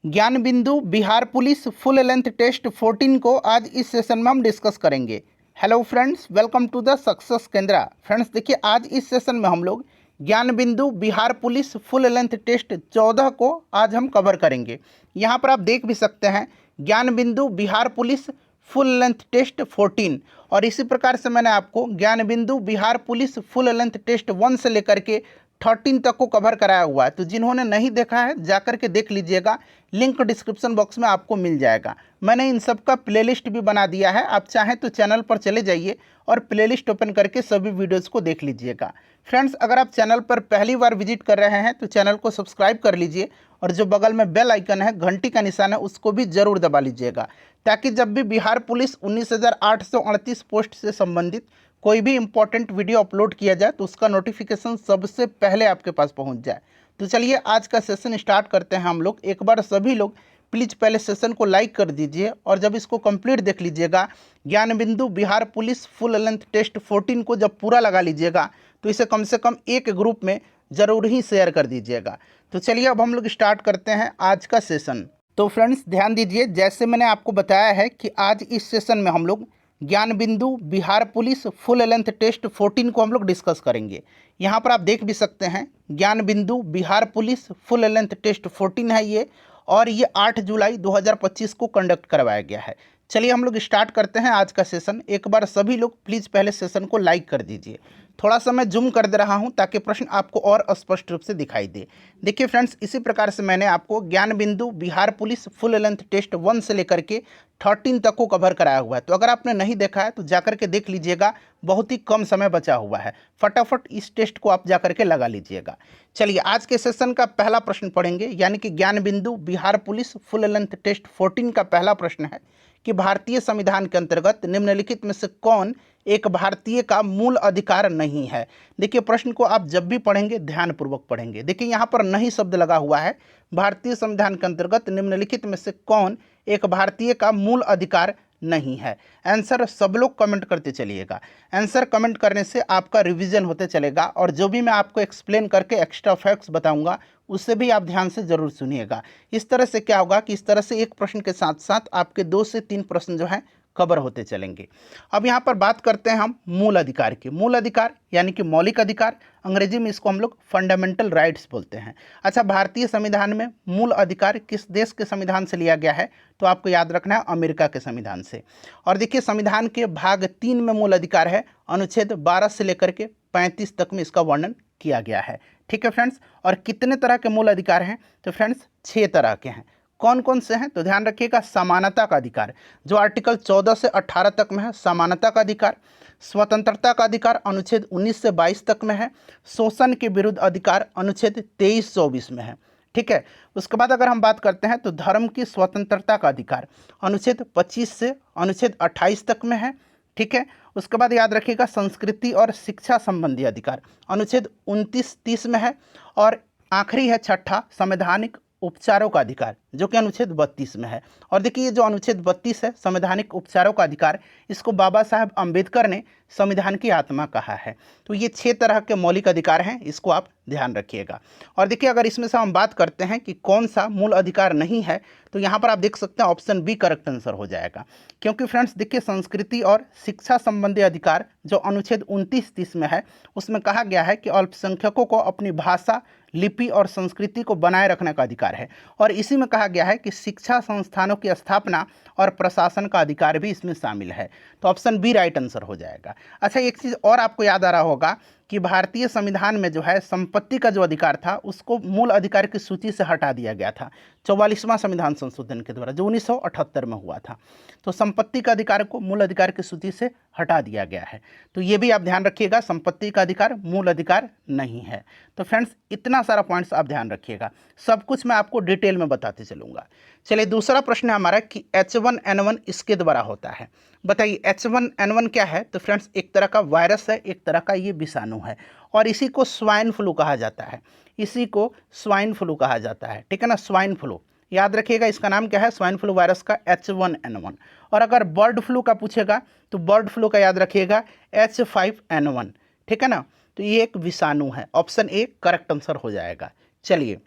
ज्ञान Bindu Bihar police full length test 14 को आज इस सेशन में हम डिस्कस करेंगे। Hello friends, welcome to the success Kendra. Friends देखिए, आज इस सेशन में हम लोग Gyan Bindu Bihar police full length test 14 को आज हम कवर करेंगे। यहाँ पर आप देख भी सकते हैं Gyan Bindu Bihar police full length test 14, और इसी प्रकार से मैंने आपको Gyan Bindu Bihar police full length test 1 से लेकर के 13 तक को कवर कराया हुआ है। तो जिन्होंने नहीं देखा है जाकर के देख लीजिएगा, लिंक डिस्क्रिप्शन बॉक्स में आपको मिल जाएगा। मैंने इन सब का प्लेलिस्ट भी बना दिया है, आप चाहें तो चैनल पर चले जाइए और प्लेलिस्ट ओपन करके सभी वीडियोज़ को देख लीजिएगा। फ्रेंड्स, अगर आप चैनल पर पहली बार विजिट कर रहे हैं तो चैनल को सब्सक्राइब कर लीजिए, और जो बगल में बेल आइकन है, घंटी का निशान है, उसको भी ज़रूर दबा लीजिएगा, ताकि जब भी बिहार पुलिस 19,838 पोस्ट से संबंधित कोई भी इंपॉर्टेंट वीडियो अपलोड किया जाए तो उसका नोटिफिकेशन सबसे पहले आपके पास पहुंच जाए। तो चलिए आज का सेशन स्टार्ट करते हैं हम लोग। एक बार सभी लोग प्लीज़ पहले सेशन को लाइक कर दीजिए, और जब इसको कंप्लीट देख लीजिएगा, Gyan Bindu Bihar police full length test 14 को जब पूरा लगा लीजिएगा तो इसे कम से कम एक ग्रुप में ज़रूर ही शेयर कर दीजिएगा। तो चलिए अब हम लोग स्टार्ट करते हैं आज का सेशन। तो फ्रेंड्स ध्यान दीजिए, जैसे मैंने आपको बताया है कि आज इस सेशन में हम लोग Gyan Bindu Bihar police full length test 14 को हम लोग डिस्कस करेंगे। यहाँ पर आप देख भी सकते हैं Gyan Bindu Bihar police full length test 14 है ये, और ये 8 जुलाई 2025 को कंडक्ट करवाया गया है। चलिए हम लोग स्टार्ट करते हैं आज का सेशन। एक बार सभी लोग प्लीज़ पहले सेशन को लाइक कर दीजिए। थोड़ा सा मैं जूम कर दे रहा हूं ताकि प्रश्न आपको और स्पष्ट रूप से दिखाई दे। देखिए फ्रेंड्स, इसी प्रकार से मैंने आपको Gyan Bindu Bihar police full length test 1 से लेकर के 13 तक को कवर कराया हुआ है। तो अगर आपने नहीं देखा है तो जाकर के देख लीजिएगा, बहुत ही कम समय बचा हुआ है। फटाफट इस टेस्ट को आप जाकर के लगा लीजिएगा। चलिए आज के सेशन का पहला प्रश्न पढ़ेंगे, यानी कि Gyan Bindu Bihar police full length test 14 का पहला प्रश्न है कि भारतीय संविधान के अंतर्गत निम्नलिखित में से कौन एक भारतीय का मूल अधिकार नहीं है। देखिए प्रश्न को आप जब भी पढ़ेंगे ध्यानपूर्वक पढ़ेंगे। देखिए यहाँ पर नहीं शब्द लगा हुआ है। भारतीय संविधान के अंतर्गत निम्नलिखित में से कौन एक भारतीय का मूल अधिकार नहीं है। आंसर सब लोग कमेंट करते चलिएगा। आंसर कमेंट करने से आपका रिवीजन होते चलेगा, और जो भी मैं आपको एक्सप्लेन करके एक्स्ट्रा फैक्ट्स बताऊंगा उससे भी आप ध्यान से ज़रूर सुनिएगा। इस तरह से क्या होगा कि इस तरह से एक प्रश्न के साथ साथ आपके 2 से 3 प्रश्न जो हैं कवर होते चलेंगे। अब यहाँ पर बात करते हैं हम मूल अधिकार की। मूल अधिकार यानी कि मौलिक अधिकार, अंग्रेजी में इसको हम लोग फंडामेंटल राइट्स बोलते हैं। अच्छा, भारतीय संविधान में मूल अधिकार किस देश के संविधान से लिया गया है? तो आपको याद रखना है अमेरिका के संविधान से। और देखिए संविधान के भाग 3 में मूल अधिकार है, अनुच्छेद 12 से लेकर के 35 तक में इसका वर्णन किया गया है। ठीक है फ्रेंड्स, और कितने तरह के मूल अधिकार हैं? तो फ्रेंड्स 6 तरह के हैं। कौन कौन से हैं? तो ध्यान रखिएगा, समानता का अधिकार जो आर्टिकल 14 से 18 तक में है, समानता का अधिकार। स्वतंत्रता का अधिकार अनुच्छेद 19 से 22 तक में है। शोषण के विरुद्ध अधिकार अनुच्छेद 23-24 में है। ठीक है, उसके बाद अगर हम बात करते हैं तो धर्म की स्वतंत्रता का अधिकार अनुच्छेद 25 से अनुच्छेद 28 तक में है। ठीक है, उसके बाद याद रखिएगा संस्कृति और शिक्षा संबंधी अधिकार अनुच्छेद 29-30 में है। और आखिरी है छठा, संवैधानिक उपचारों का अधिकार जो कि अनुच्छेद 32 में है। और देखिए जो अनुच्छेद 32 है संवैधानिक उपचारों का अधिकार, इसको बाबा साहब अम्बेडकर ने संविधान की आत्मा कहा है। तो ये 6 तरह के मौलिक अधिकार हैं, इसको आप ध्यान रखिएगा। और देखिए अगर इसमें से हम बात करते हैं कि कौन सा मूल अधिकार नहीं है, तो यहाँ पर आप देख सकते हैं ऑप्शन बी करेक्ट आंसर हो जाएगा। क्योंकि फ्रेंड्स देखिए संस्कृति और शिक्षा संबंधी अधिकार जो अनुच्छेद 29-30 में है, उसमें कहा गया है कि अल्पसंख्यकों को अपनी भाषा, लिपि और संस्कृति को बनाए रखने का अधिकार है। और इसी में कहा गया है कि शिक्षा संस्थानों की स्थापना और प्रशासन का अधिकार भी इसमें शामिल है। तो ऑप्शन बी राइट आंसर हो जाएगा। अच्छा, एक चीज़ और आपको याद आ रहा होगा कि भारतीय संविधान में जो है संपत्ति का जो अधिकार था उसको मूल अधिकार की सूची से हटा दिया गया था 44वां संविधान संशोधन के द्वारा, जो 1978 में हुआ था। तो संपत्ति का अधिकार को मूल अधिकार की सूची से हटा दिया गया है। तो ये भी आप ध्यान रखिएगा, संपत्ति का अधिकार मूल अधिकार नहीं है। तो फ्रेंड्स इतना सारा पॉइंट्स आप ध्यान रखिएगा, सब कुछ मैं आपको डिटेल में बताते चलूँगा। चलिए दूसरा प्रश्न है हमारा कि H1N1 इसके द्वारा होता है। बताइए H1N1 क्या है? तो फ्रेंड्स एक तरह का वायरस है, एक तरह का ये विषाणु है, और इसी को स्वाइन फ्लू कहा जाता है। इसी को स्वाइन फ्लू कहा जाता है। ठीक है ना, स्वाइन फ्लू याद रखिएगा, इसका नाम क्या है? स्वाइन फ्लू वायरस का H1N1। और अगर बर्ड फ्लू का पूछेगा तो बर्ड फ्लू का याद रखिएगा H5N1। ठीक है ना, तो ये एक विषाणु है। ऑप्शन ए करेक्ट आंसर हो जाएगा। चलिए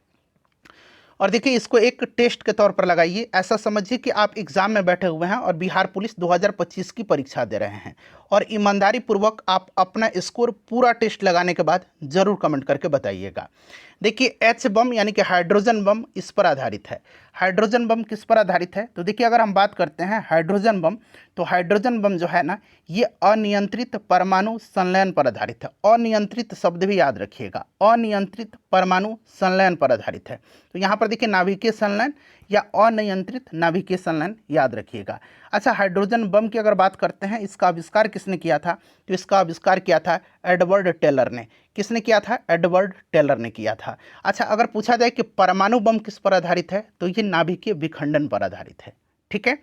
और देखिए इसको एक टेस्ट के तौर पर लगाइए। ऐसा समझिए कि आप एग्जाम में बैठे हुए हैं और बिहार पुलिस 2025 की परीक्षा दे रहे हैं और ईमानदारी पूर्वक आप अपना स्कोर पूरा टेस्ट लगाने के बाद जरूर कमेंट करके बताइएगा। देखिए एच बम यानी कि हाइड्रोजन बम इस पर आधारित है। हाइड्रोजन बम किस पर आधारित है? तो देखिए अगर हम बात करते हैं हाइड्रोजन बम, तो हाइड्रोजन बम जो है ना, ये अनियंत्रित परमाणु संलयन पर आधारित है। अनियंत्रित शब्द भी याद रखिएगा, अनियंत्रित परमाणु संलयन पर आधारित है। तो यहाँ पर देखिए नाभिकीय संलयन या अनियंत्रित नाभिकीय संलयन याद रखिएगा। अच्छा, हाइड्रोजन बम की अगर बात करते हैं, इसका आविष्कार किसने किया था? तो इसका आविष्कार किया था एडवर्ड टेलर ने। किसने किया था? एडवर्ड टेलर ने किया था। अच्छा, अगर पूछा जाए कि परमाणु बम किस पर आधारित है, तो ये नाभिकीय विखंडन पर आधारित है। ठीक है,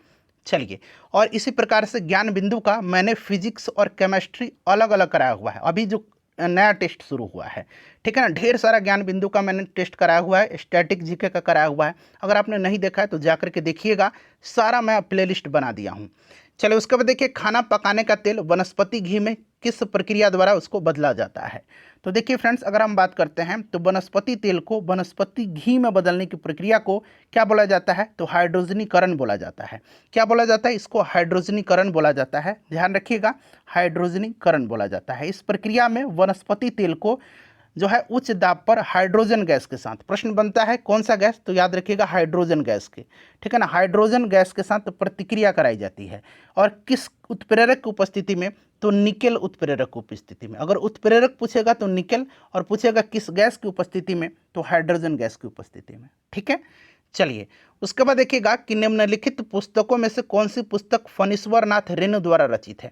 चलिए। और इसी प्रकार से ज्ञान बिंदु का मैंने फिजिक्स और केमिस्ट्री अलग अलग कराया हुआ है। अभी जो नया टेस्ट शुरू हुआ है, ठीक है ना, ढेर सारा ज्ञान बिंदु का मैंने टेस्ट कराया हुआ है, स्टैटिक जीके का कराया हुआ है। अगर आपने नहीं देखा है तो जाकर के देखिएगा, सारा मैं प्लेलिस्ट बना दिया हूँ। चलिए उसके बाद देखिए, खाना पकाने का तेल वनस्पति घी में किस प्रक्रिया द्वारा उसको बदला जाता है? तो देखिए फ्रेंड्स, अगर हम बात करते हैं तो वनस्पति तेल को वनस्पति घी में बदलने की प्रक्रिया को क्या बोला जाता है? तो हाइड्रोजनीकरण बोला जाता है। क्या बोला जाता है? इसको हाइड्रोजनीकरण बोला जाता है। ध्यान रखिएगा, हाइड्रोजनीकरण बोला जाता है। इस प्रक्रिया में वनस्पति तेल को जो है उच्च दाब पर हाइड्रोजन गैस के साथ, प्रश्न बनता है कौन सा गैस? तो याद रखिएगा हाइड्रोजन गैस के, ठीक है ना, हाइड्रोजन गैस के साथ प्रतिक्रिया कराई जाती है। और किस उत्प्रेरक की उपस्थिति में? तो निकेल उत्प्रेरक की उपस्थिति में। अगर उत्प्रेरक पूछेगा तो निकेल, और पूछेगा किस गैस की उपस्थिति में? तो हाइड्रोजन गैस की उपस्थिति में। ठीक है, चलिए उसके बाद देखिएगा कि निम्नलिखित पुस्तकों में से कौन सी पुस्तक फणीश्वर नाथ रेणु द्वारा रचित है?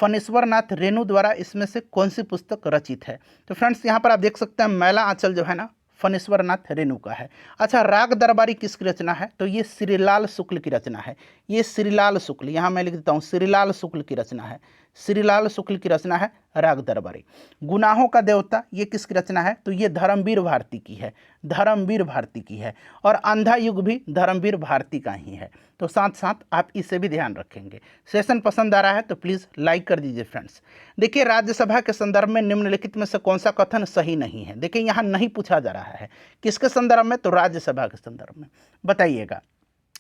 फणीश्वर नाथ रेणु द्वारा इसमें से कौन सी पुस्तक रचित है? तो फ्रेंड्स यहाँ पर आप देख सकते हैं मैला आंचल जो है ना, फणीश्वर नाथ रेणु का है। अच्छा, राग दरबारी किसकी रचना है? तो ये श्रीलाल शुक्ल की रचना है। ये श्रीलाल शुक्ल, यहाँ मैं लिख देता हूँ, श्रीलाल शुक्ल की रचना है। श्रीलाल शुक्ल की रचना है राग दरबारी। गुनाहों का देवता, ये किसकी रचना है? तो ये धर्मवीर भारती की है, धर्मवीर भारती की है। और अंधा युग भी धर्मवीर भारती का ही है। तो साथ साथ आप इसे भी ध्यान रखेंगे। सेशन पसंद आ रहा है तो प्लीज़ लाइक कर दीजिए फ्रेंड्स। देखिए राज्यसभा के संदर्भ में निम्नलिखित में से कौन सा कथन सही नहीं है? देखिए यहाँ नहीं पूछा जा रहा है, किसके संदर्भ में? तो राज्यसभा के संदर्भ में। बताइएगा।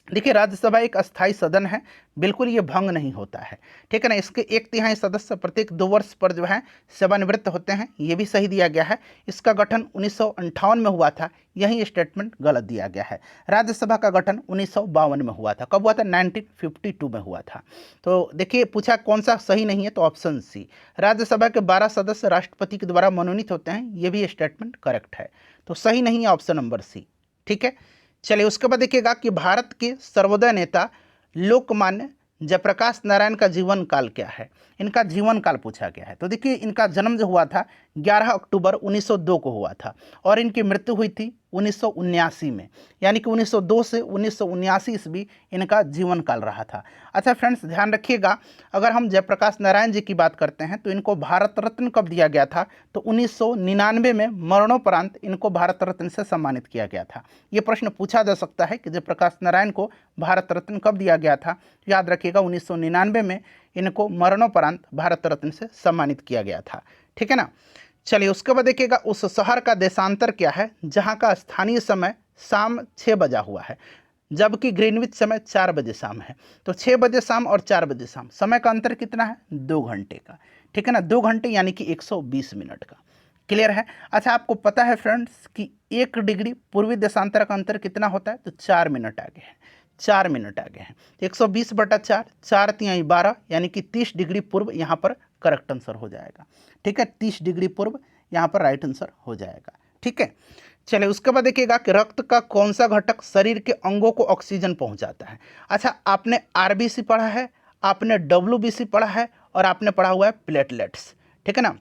देखिए राज्यसभा एक अस्थायी सदन है, बिल्कुल ये भंग नहीं होता है, ठीक है ना। इसके 1/3 सदस्य प्रत्येक 2 वर्ष पर जो है सेवानिवृत्त होते हैं, ये भी सही दिया गया है। इसका गठन 1958 में हुआ था, यही स्टेटमेंट गलत दिया गया है। राज्यसभा का गठन 1952 में हुआ था। कब हुआ था? 1952 में हुआ था। तो देखिए पूछा कौन सा सही नहीं है, तो ऑप्शन सी, राज्यसभा के 12 सदस्य राष्ट्रपति के द्वारा मनोनीत होते हैं, ये भी स्टेटमेंट करेक्ट है। तो सही नहीं है ऑप्शन नंबर सी, ठीक है। चलिए उसके बाद देखिएगा कि भारत के सर्वोदय नेता लोकमान्य जयप्रकाश नारायण का जीवन काल क्या है? इनका जीवन काल पूछा गया है। तो देखिए इनका जन्म जो हुआ था 11 अक्टूबर 1902 को हुआ था और इनकी मृत्यु हुई थी 1979 में, यानी कि 1902 से 1979 ईस्वी इनका जीवन काल रहा था। अच्छा फ्रेंड्स ध्यान रखिएगा, अगर हम जयप्रकाश नारायण जी की बात करते हैं तो इनको भारत रत्न कब दिया गया था? तो 1999 में मरणोपरांत इनको भारत रत्न से सम्मानित किया गया था। ये प्रश्न पूछा जा सकता है कि जयप्रकाश नारायण को भारत रत्न कब दिया गया था? याद रखिएगा 1999 में इनको मरणोपरांत भारत रत्न से सम्मानित किया गया था, ठीक है ना। चलिए उसके बाद देखिएगा उस शहर का देशांतर क्या है जहां का स्थानीय समय शाम 6 बजा हुआ है, जबकि ग्रीनविच समय 4 बजे शाम है। तो 6 बजे शाम और 4 बजे शाम, समय का अंतर कितना है? 2 घंटे का, ठीक है ना, 2 घंटे यानी कि 120 मिनट का। क्लियर है? अच्छा आपको पता है फ्रेंड्स कि 1 डिग्री पूर्वी देशांतर का अंतर कितना होता है? तो 4 मिनट आगे है, 4 मिनट आगे हैं। 120/4, 4 तिहाई 12, यानी कि 30 डिग्री पूर्व यहाँ पर करेक्ट आंसर हो जाएगा, ठीक है। 30 डिग्री पूर्व यहाँ पर राइट आंसर हो जाएगा, ठीक है। चलिए उसके बाद देखिएगा कि रक्त का कौन सा घटक शरीर के अंगों को ऑक्सीजन पहुँचाता है? अच्छा आपने आरबीसी पढ़ा है, आपने डब्ल्यूबीसी पढ़ा है और आपने पढ़ा हुआ है प्लेटलेट्स, ठीक है ना,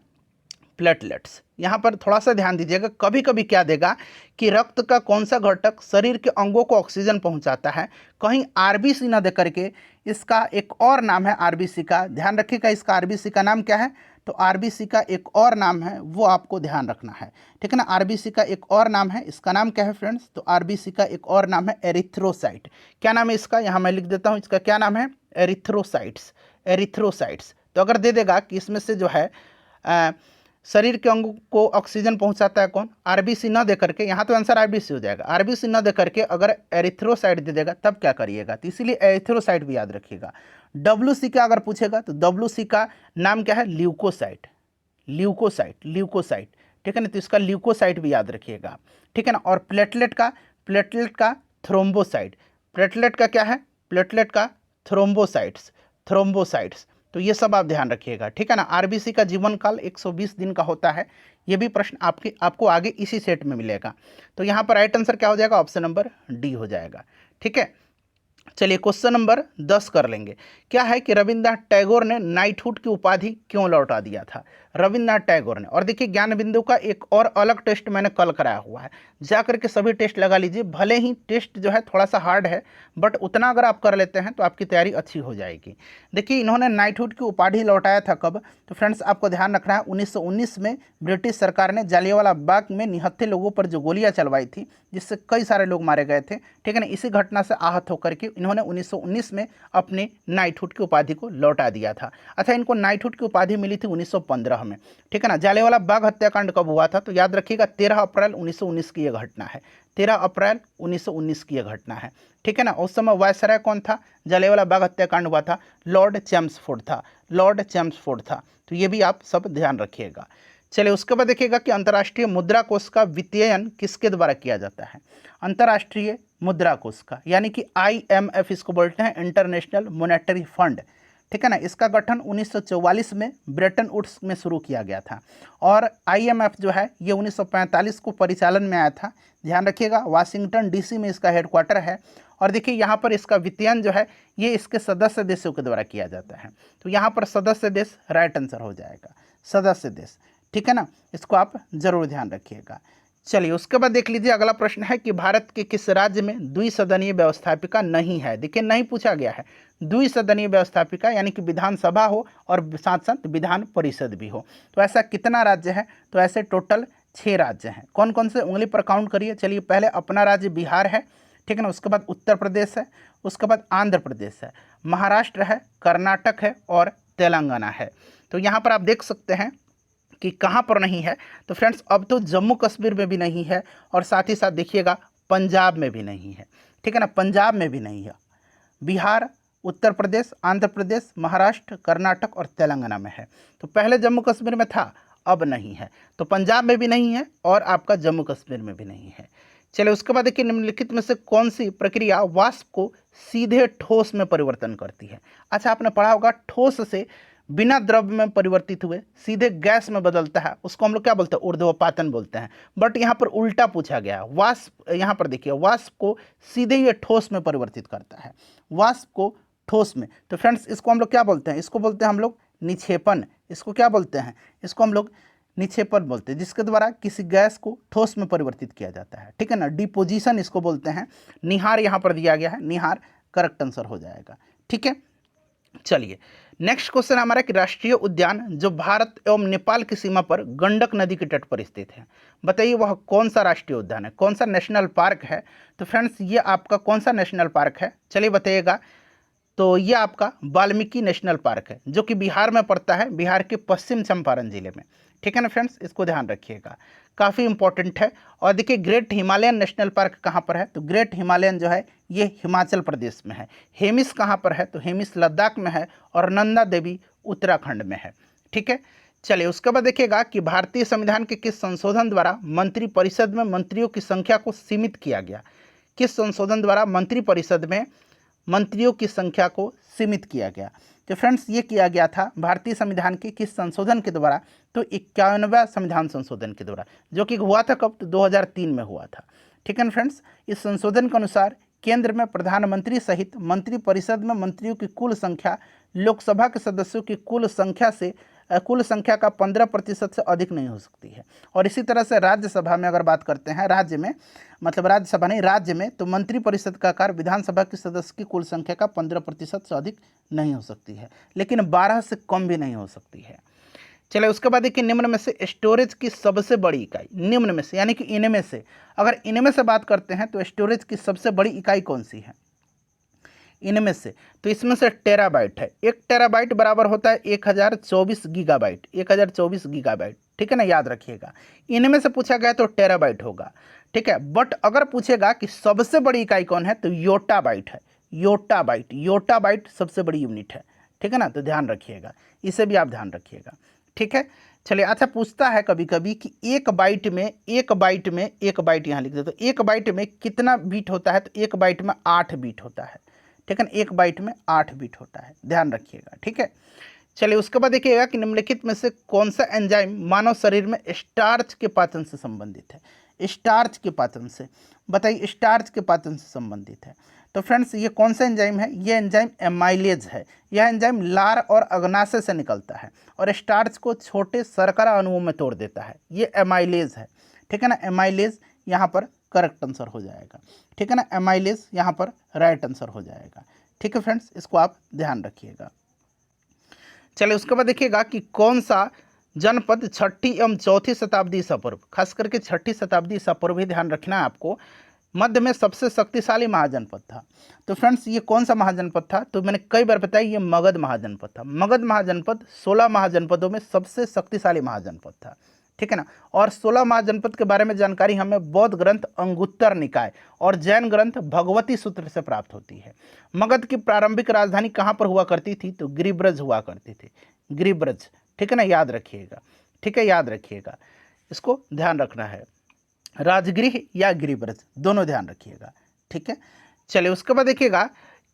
प्लेटलेट्स। यहाँ पर थोड़ा सा ध्यान दीजिएगा, कभी कभी क्या देगा कि रक्त का कौन सा घटक शरीर के अंगों को ऑक्सीजन पहुँचाता है, कहीं आरबीसी ना दे करके इसका एक और नाम है आरबीसी का, ध्यान रखिएगा। इसका आरबीसी का नाम क्या है? तो आरबीसी का एक और नाम है, वो आपको ध्यान रखना है, ठीक है ना। आरबीसी का एक और नाम है, इसका नाम क्या है फ्रेंड्स? तो आरबीसी का एक और नाम है एरिथ्रोसाइट। क्या नाम है इसका? यहाँ मैं लिख देता हूँ, इसका क्या नाम है? Erythrocytes, erythrocytes. तो अगर दे देगा कि इसमें से जो है शरीर के अंगों को ऑक्सीजन पहुंचाता है कौन? आरबीसी न दे करके, यहाँ तो आंसर आरबीसी हो जाएगा, आरबीसी न दे करके अगर एरिथ्रोसाइट दे देगा तब क्या करिएगा? तो इसीलिए एरिथ्रोसाइट भी याद रखिएगा। डब्ल्यूसी का अगर पूछेगा तो डब्ल्यूसी का नाम क्या है? ल्यूकोसाइट, ल्यूकोसाइट, ल्यूकोसाइट, ठीक है ना, तो इसका ल्यूकोसाइट भी याद रखिएगा, ठीक है ना। और प्लेटलेट का, प्लेटलेट का थ्रोम्बोसाइट, प्लेटलेट का क्या है? प्लेटलेट का थ्रोम्बोसाइट्स, थ्रोम्बोसाइट्स, तो ये सब आप ध्यान रखिएगा, ठीक है ना। आरबीसी का जीवन काल 120 दिन का होता है, ये भी प्रश्न आपको आगे इसी सेट में मिलेगा। तो यहाँ पर राइट आंसर क्या हो जाएगा? ऑप्शन नंबर डी हो जाएगा, ठीक है। चलिए क्वेश्चन नंबर 10 कर लेंगे। क्या है कि रविन्द्रनाथ टैगोर ने नाइटहुड की उपाधि क्यों लौटा दिया था? रविन्द्रनाथ टैगोर ने। और देखिए ज्ञान बिंदु का एक और अलग टेस्ट मैंने कल कराया हुआ है, जाकर के सभी टेस्ट लगा लीजिए। भले ही टेस्ट जो है थोड़ा सा हार्ड है, बट उतना अगर आप कर लेते हैं तो आपकी तैयारी अच्छी हो जाएगी। देखिए इन्होंने नाइटहुड की उपाधि लौटाया था कब? तो फ्रेंड्स आपको ध्यान रखना है 1919 में ब्रिटिश सरकार ने जालियांवाला बाग में निहत्थे लोगों पर जो गोलियां चलवाई थी, जिससे कई सारे लोग मारे गए थे, ठीक है ना। इसी घटना से आहत होकर के इन्होंने 1919 में अपने नाइटहुड की उपाधि को लौटा दिया था। अच्छा, इनको नाइटहुड की उपाधि मिली थी 1915 में, ठीक है ना। जालियांवाला बाग हत्याकांड कब हुआ था? तो याद रखिएगा 13 अप्रैल 1919 की यह घटना है, 13 अप्रैल 1919 की यह घटना है, ठीक है ना। उस समय वायसराय कौन था? जालियांवाला बाग हत्याकांड हुआ था, लॉर्ड चैम्सफोर्ड था, लॉर्ड चैम्सफोर्ड था। तो ये भी आप सब ध्यान रखिएगा। चलिए उसके बाद देखिएगा कि अंतर्राष्ट्रीय मुद्रा कोष का वित्तीयन किसके द्वारा किया जाता है? अंतर्राष्ट्रीय मुद्रा कोष का, यानी कि IMF इसको बोलते हैं, इंटरनेशनल मॉनेटरी फंड, ठीक है ना। इसका गठन 1944 में ब्रेटन वुड्स में शुरू किया गया था, और IMF जो है ये 1945 को परिचालन में आया था। ध्यान रखिएगा वाशिंगटन DC में इसका हेडक्वार्टर है। और देखिए यहाँ पर इसका वित्तीयन जो है ये इसके सदस्य देशों के द्वारा किया जाता है। तो यहाँ पर सदस्य देश राइट आंसर हो जाएगा, सदस्य देश, ठीक है ना। इसको आप जरूर ध्यान रखिएगा। चलिए उसके बाद देख लीजिए अगला प्रश्न है कि भारत के किस राज्य में द्विसदनीय व्यवस्थापिका नहीं है? देखिए नहीं पूछा गया है द्विसदनीय व्यवस्थापिका, यानी कि विधानसभा हो और साथ साथ विधान परिषद भी हो। तो ऐसा कितना राज्य है? तो ऐसे टोटल 6 राज्य हैं। कौन कौन से? उंगली पर काउंट करिए। चलिए पहले अपना राज्य बिहार है, ठीक है ना। उसके बाद उत्तर प्रदेश है, उसके बाद आंध्र प्रदेश है, महाराष्ट्र है, कर्नाटक है और तेलंगाना है। तो यहाँ पर आप देख सकते हैं कि कहाँ पर नहीं है। तो फ्रेंड्स अब तो जम्मू कश्मीर में भी नहीं है, और साथ ही साथ देखिएगा पंजाब में भी नहीं है, ठीक है ना, पंजाब में भी नहीं है। बिहार, उत्तर प्रदेश, आंध्र प्रदेश, महाराष्ट्र, कर्नाटक और तेलंगाना में है। तो पहले जम्मू कश्मीर में था, अब नहीं है। तो पंजाब में भी नहीं है और आपका जम्मू कश्मीर में भी नहीं है। चलिए उसके बाद देखिए निम्नलिखित में से कौन सी प्रक्रिया वाष्प को सीधे ठोस में परिवर्तन करती है? अच्छा, आपने पढ़ा होगा ठोस से बिना द्रव्य में परिवर्तित हुए सीधे गैस में बदलता है, उसको हम लोग क्या बोलते हैं? ऊर्ध्वपातन बोलते हैं। बट यहाँ पर उल्टा पूछा गया, वाष्प, यहाँ पर देखिए वाष्प को सीधे ये ठोस में परिवर्तित करता है, वाष्प को ठोस में। तो फ्रेंड्स इसको हम लोग क्या बोलते हैं? इसको बोलते हैं हम लोग निक्षेपण। इसको क्या बोलते हैं? इसको हम लोग निक्षेपण बोलते हैं, जिसके द्वारा किसी गैस को ठोस में परिवर्तित किया जाता है, ठीक है ना। डिपोजिशन इसको बोलते हैं। निहार यहाँ पर दिया गया है, निहार करेक्ट आंसर हो जाएगा, ठीक है। चलिए नेक्स्ट क्वेश्चन हमारा कि राष्ट्रीय उद्यान जो भारत एवं नेपाल की सीमा पर गंडक नदी के तट पर स्थित है, बताइए वह कौन सा राष्ट्रीय उद्यान है, कौन सा नेशनल पार्क है? तो फ्रेंड्स ये आपका कौन सा नेशनल पार्क है? चलिए बताइएगा। तो ये आपका वाल्मीकि नेशनल पार्क है, जो कि बिहार में पड़ता है, बिहार के पश्चिम चंपारण जिले में, ठीक है ना फ्रेंड्स, इसको ध्यान रखिएगा, काफ़ी इंपॉर्टेंट है। और देखिए ग्रेट हिमालयन नेशनल पार्क कहाँ पर है? तो ग्रेट हिमालयन जो है ये हिमाचल प्रदेश में है। हेमिस कहाँ पर है? तो हेमिस लद्दाख में है, और नंदा देवी उत्तराखंड में है, ठीक है। चलिए उसके बाद देखिएगा कि भारतीय संविधान के किस संशोधन द्वारा मंत्रिपरिषद में मंत्रियों की संख्या को सीमित किया गया? किस संशोधन द्वारा मंत्रिपरिषद में मंत्रियों की संख्या को सीमित किया गया? तो फ्रेंड्स ये किया गया था भारतीय संविधान के किस संशोधन के द्वारा? तो 51वां संविधान संशोधन के द्वारा, जो कि हुआ था कब? तो 2003 में हुआ था, ठीक है ना फ्रेंड्स। इस संशोधन के अनुसार केंद्र में प्रधानमंत्री सहित मंत्रिपरिषद में मंत्रियों की कुल संख्या लोकसभा के सदस्यों की कुल संख्या का 15% से अधिक नहीं हो सकती है। और इसी तरह से राज्यसभा में अगर बात करते हैं, राज्य में मतलब राज्यसभा नहीं, राज्य में, तो मंत्रिपरिषद का आकार विधानसभा के सदस्य की कुल संख्या का 15% से अधिक नहीं हो सकती है, लेकिन 12 से कम भी नहीं हो सकती है। चलिए उसके बाद देखिए निम्न में से स्टोरेज की सबसे बड़ी इकाई, निम्न में से यानी कि इनमें से, अगर इनमें से बात करते हैं तो स्टोरेज की सबसे बड़ी इकाई कौन सी है इनमें से? तो इसमें से टेराबाइट है। 1 टेराबाइट बराबर होता है 1024 गीगाबाइट, 1024 गीगाबाइट, ठीक है ना, याद रखिएगा। इनमें से पूछा गया तो टेराबाइट होगा, ठीक है। बट अगर पूछेगा कि सबसे बड़ी इकाई कौन है, तो योटाबाइट है। योटाबाइट सबसे बड़ी यूनिट है, ठीक है ना, तो ध्यान रखिएगा, इसे भी आप ध्यान रखिएगा, ठीक है। चलिए, अच्छा पूछता है कभी कभी कि एक बाइट यहाँ लिख दे, तो एक बाइट में कितना बीट होता है, तो एक बाइट में 8 बीट होता है, ठीक है ना, एक बाइट में 8 बीट होता है, ध्यान रखिएगा, ठीक है। चलिए, उसके बाद देखिएगा कि निम्नलिखित में से कौन सा एंजाइम मानव शरीर में स्टार्च के पाचन से संबंधित है। स्टार्च के पाचन से, बताइए, स्टार्च के पाचन से संबंधित है। तो फ्रेंड्स, ये कौन सा एंजाइम है, ये एंजाइम एमाइलेज है। यह एंजाइम लार और अग्नाशय से निकलता है और स्टार्च को छोटे शर्करा अणुओं में तोड़ देता है, ये एमाइलेज है, ठीक है ना। एमाइलेज यहाँ पर करेक्ट आंसर हो जाएगा, ठीक है ना, एमाइलेज यहाँ पर राइट आंसर हो जाएगा, ठीक है फ्रेंड्स, इसको आप ध्यान रखिएगा। चलिए, उसके बाद देखिएगा कि कौन सा जनपद 6ठी एवं 4थी शताब्दी ईसा पूर्व, खास करके 6ठी शताब्दी ईसा पूर्व ही ध्यान रखना है आपको, मध्य में सबसे शक्तिशाली महाजनपद था। तो फ्रेंड्स, ये कौन सा महाजनपद था, तो मैंने कई बार बताया, ये मगध महाजनपद था। मगध महाजनपद 16 महाजनपदों में सबसे शक्तिशाली महाजनपद था, ठीक है ना। और 16 महाजनपद के बारे में जानकारी हमें बौद्ध ग्रंथ अंगुत्तर निकाय और जैन ग्रंथ भगवती सूत्र से प्राप्त होती है। मगध की प्रारंभिक राजधानी कहाँ पर हुआ करती थी, तो गिरिब्रज हुआ करती थी, गिरिब्रज, ठीक है ना, याद रखिएगा, ठीक है, याद रखिएगा, इसको ध्यान रखना है, राजगृह या गिरिब्रज दोनों ध्यान रखिएगा, ठीक है। चलिए, उसके बाद देखिएगा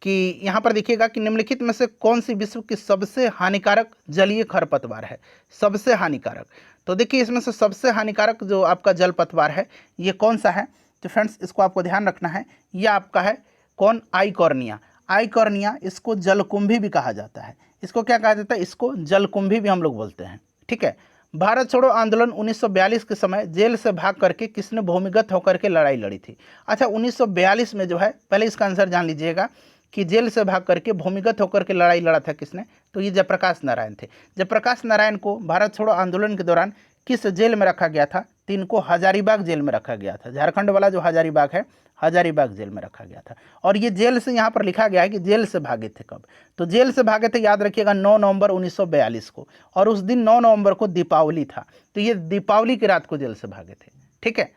कि यहाँ पर देखिएगा कि निम्नलिखित में से कौन सी विश्व की सबसे हानिकारक जलीय खरपतवार है, सबसे हानिकारक। तो देखिए, इसमें से सबसे हानिकारक जो आपका जल पतवार है, ये कौन सा है, तो फ्रेंड्स, इसको आपको ध्यान रखना है, यह आपका है कौन, आइकॉर्निया। आइकॉर्निया, इसको जलकुंभी भी कहा जाता है। इसको क्या कहा जाता है, इसको जलकुंभी भी हम लोग बोलते हैं, ठीक है। भारत छोड़ो आंदोलन 1942 के समय जेल से भाग करके किसने भूमिगत होकर के लड़ाई लड़ी थी। अच्छा, 1942 में जो है, पहले इसका आंसर जान लीजिएगा कि जेल से भाग करके भूमिगत होकर के लड़ाई लड़ा था किसने, तो ये जयप्रकाश नारायण थे। जयप्रकाश नारायण को भारत छोड़ो आंदोलन के दौरान किस जेल में रखा गया था, तो इनको हजारीबाग जेल में रखा गया था। झारखंड वाला जो हजारीबाग है, हजारीबाग जेल में रखा गया था। और ये जेल से, यहाँ पर लिखा गया है कि जेल से भागे थे कब, तो जेल से भागे थे, याद रखिएगा, 9 नवंबर 1942 को, और उस दिन 9 नवंबर को दीपावली था, तो ये दीपावली की रात को जेल से भागे थे, ठीक है।